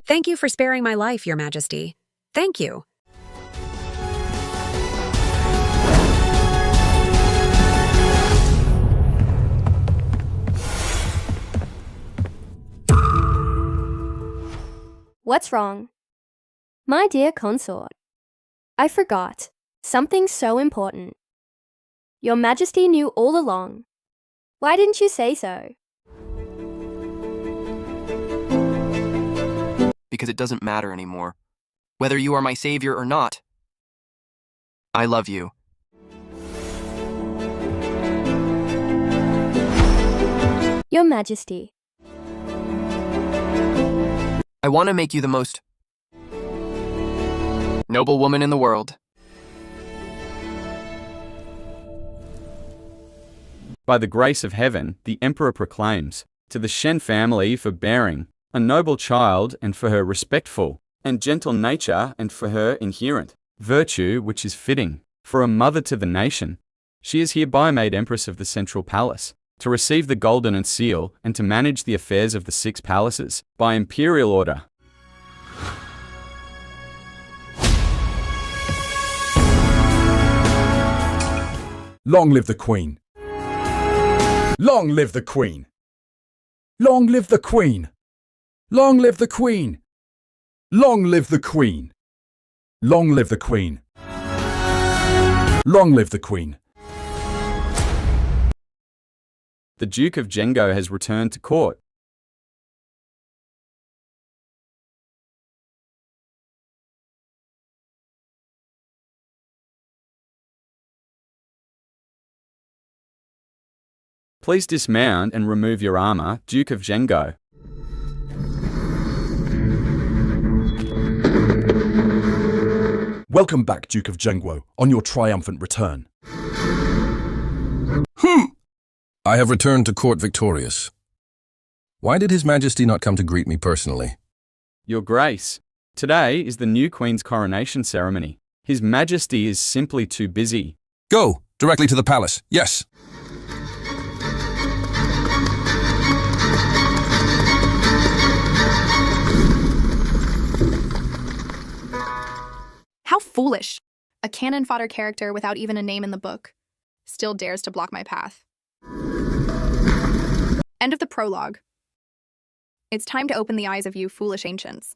Thank you for sparing my life, Your Majesty. Thank you. What's wrong? My dear consort, I forgot something so important. Your Majesty knew all along. Why didn't you say so? Because it doesn't matter anymore, whether you are my savior or not. I love you. Your Majesty. I want to make you the most noble woman in the world. By the grace of heaven, the Emperor proclaims, to the Shen family for bearing a noble child and for her respectful and gentle nature and for her inherent virtue which is fitting for a mother to the nation, she is hereby made Empress of the Central Palace, to receive the golden seal and to manage the affairs of the 6 palaces by imperial order. Long live the Queen! Long live the Queen! Long live the Queen! Long live the Queen! Long live the Queen! Long live the Queen! Long live the Queen! The Duke of Zhengzhou has returned to court. Please dismount and remove your armor, Duke of Zhengzhou. Welcome back, Duke of Zhengzhou, on your triumphant return. I have returned to court victorious. Why did His Majesty not come to greet me personally? Your Grace, today is the new Queen's coronation ceremony. His Majesty is simply too busy. Go, directly to the palace, yes. How foolish! A cannon fodder character without even a name in the book still dares to block my path. End of the prologue. It's time to open the eyes of you foolish ancients.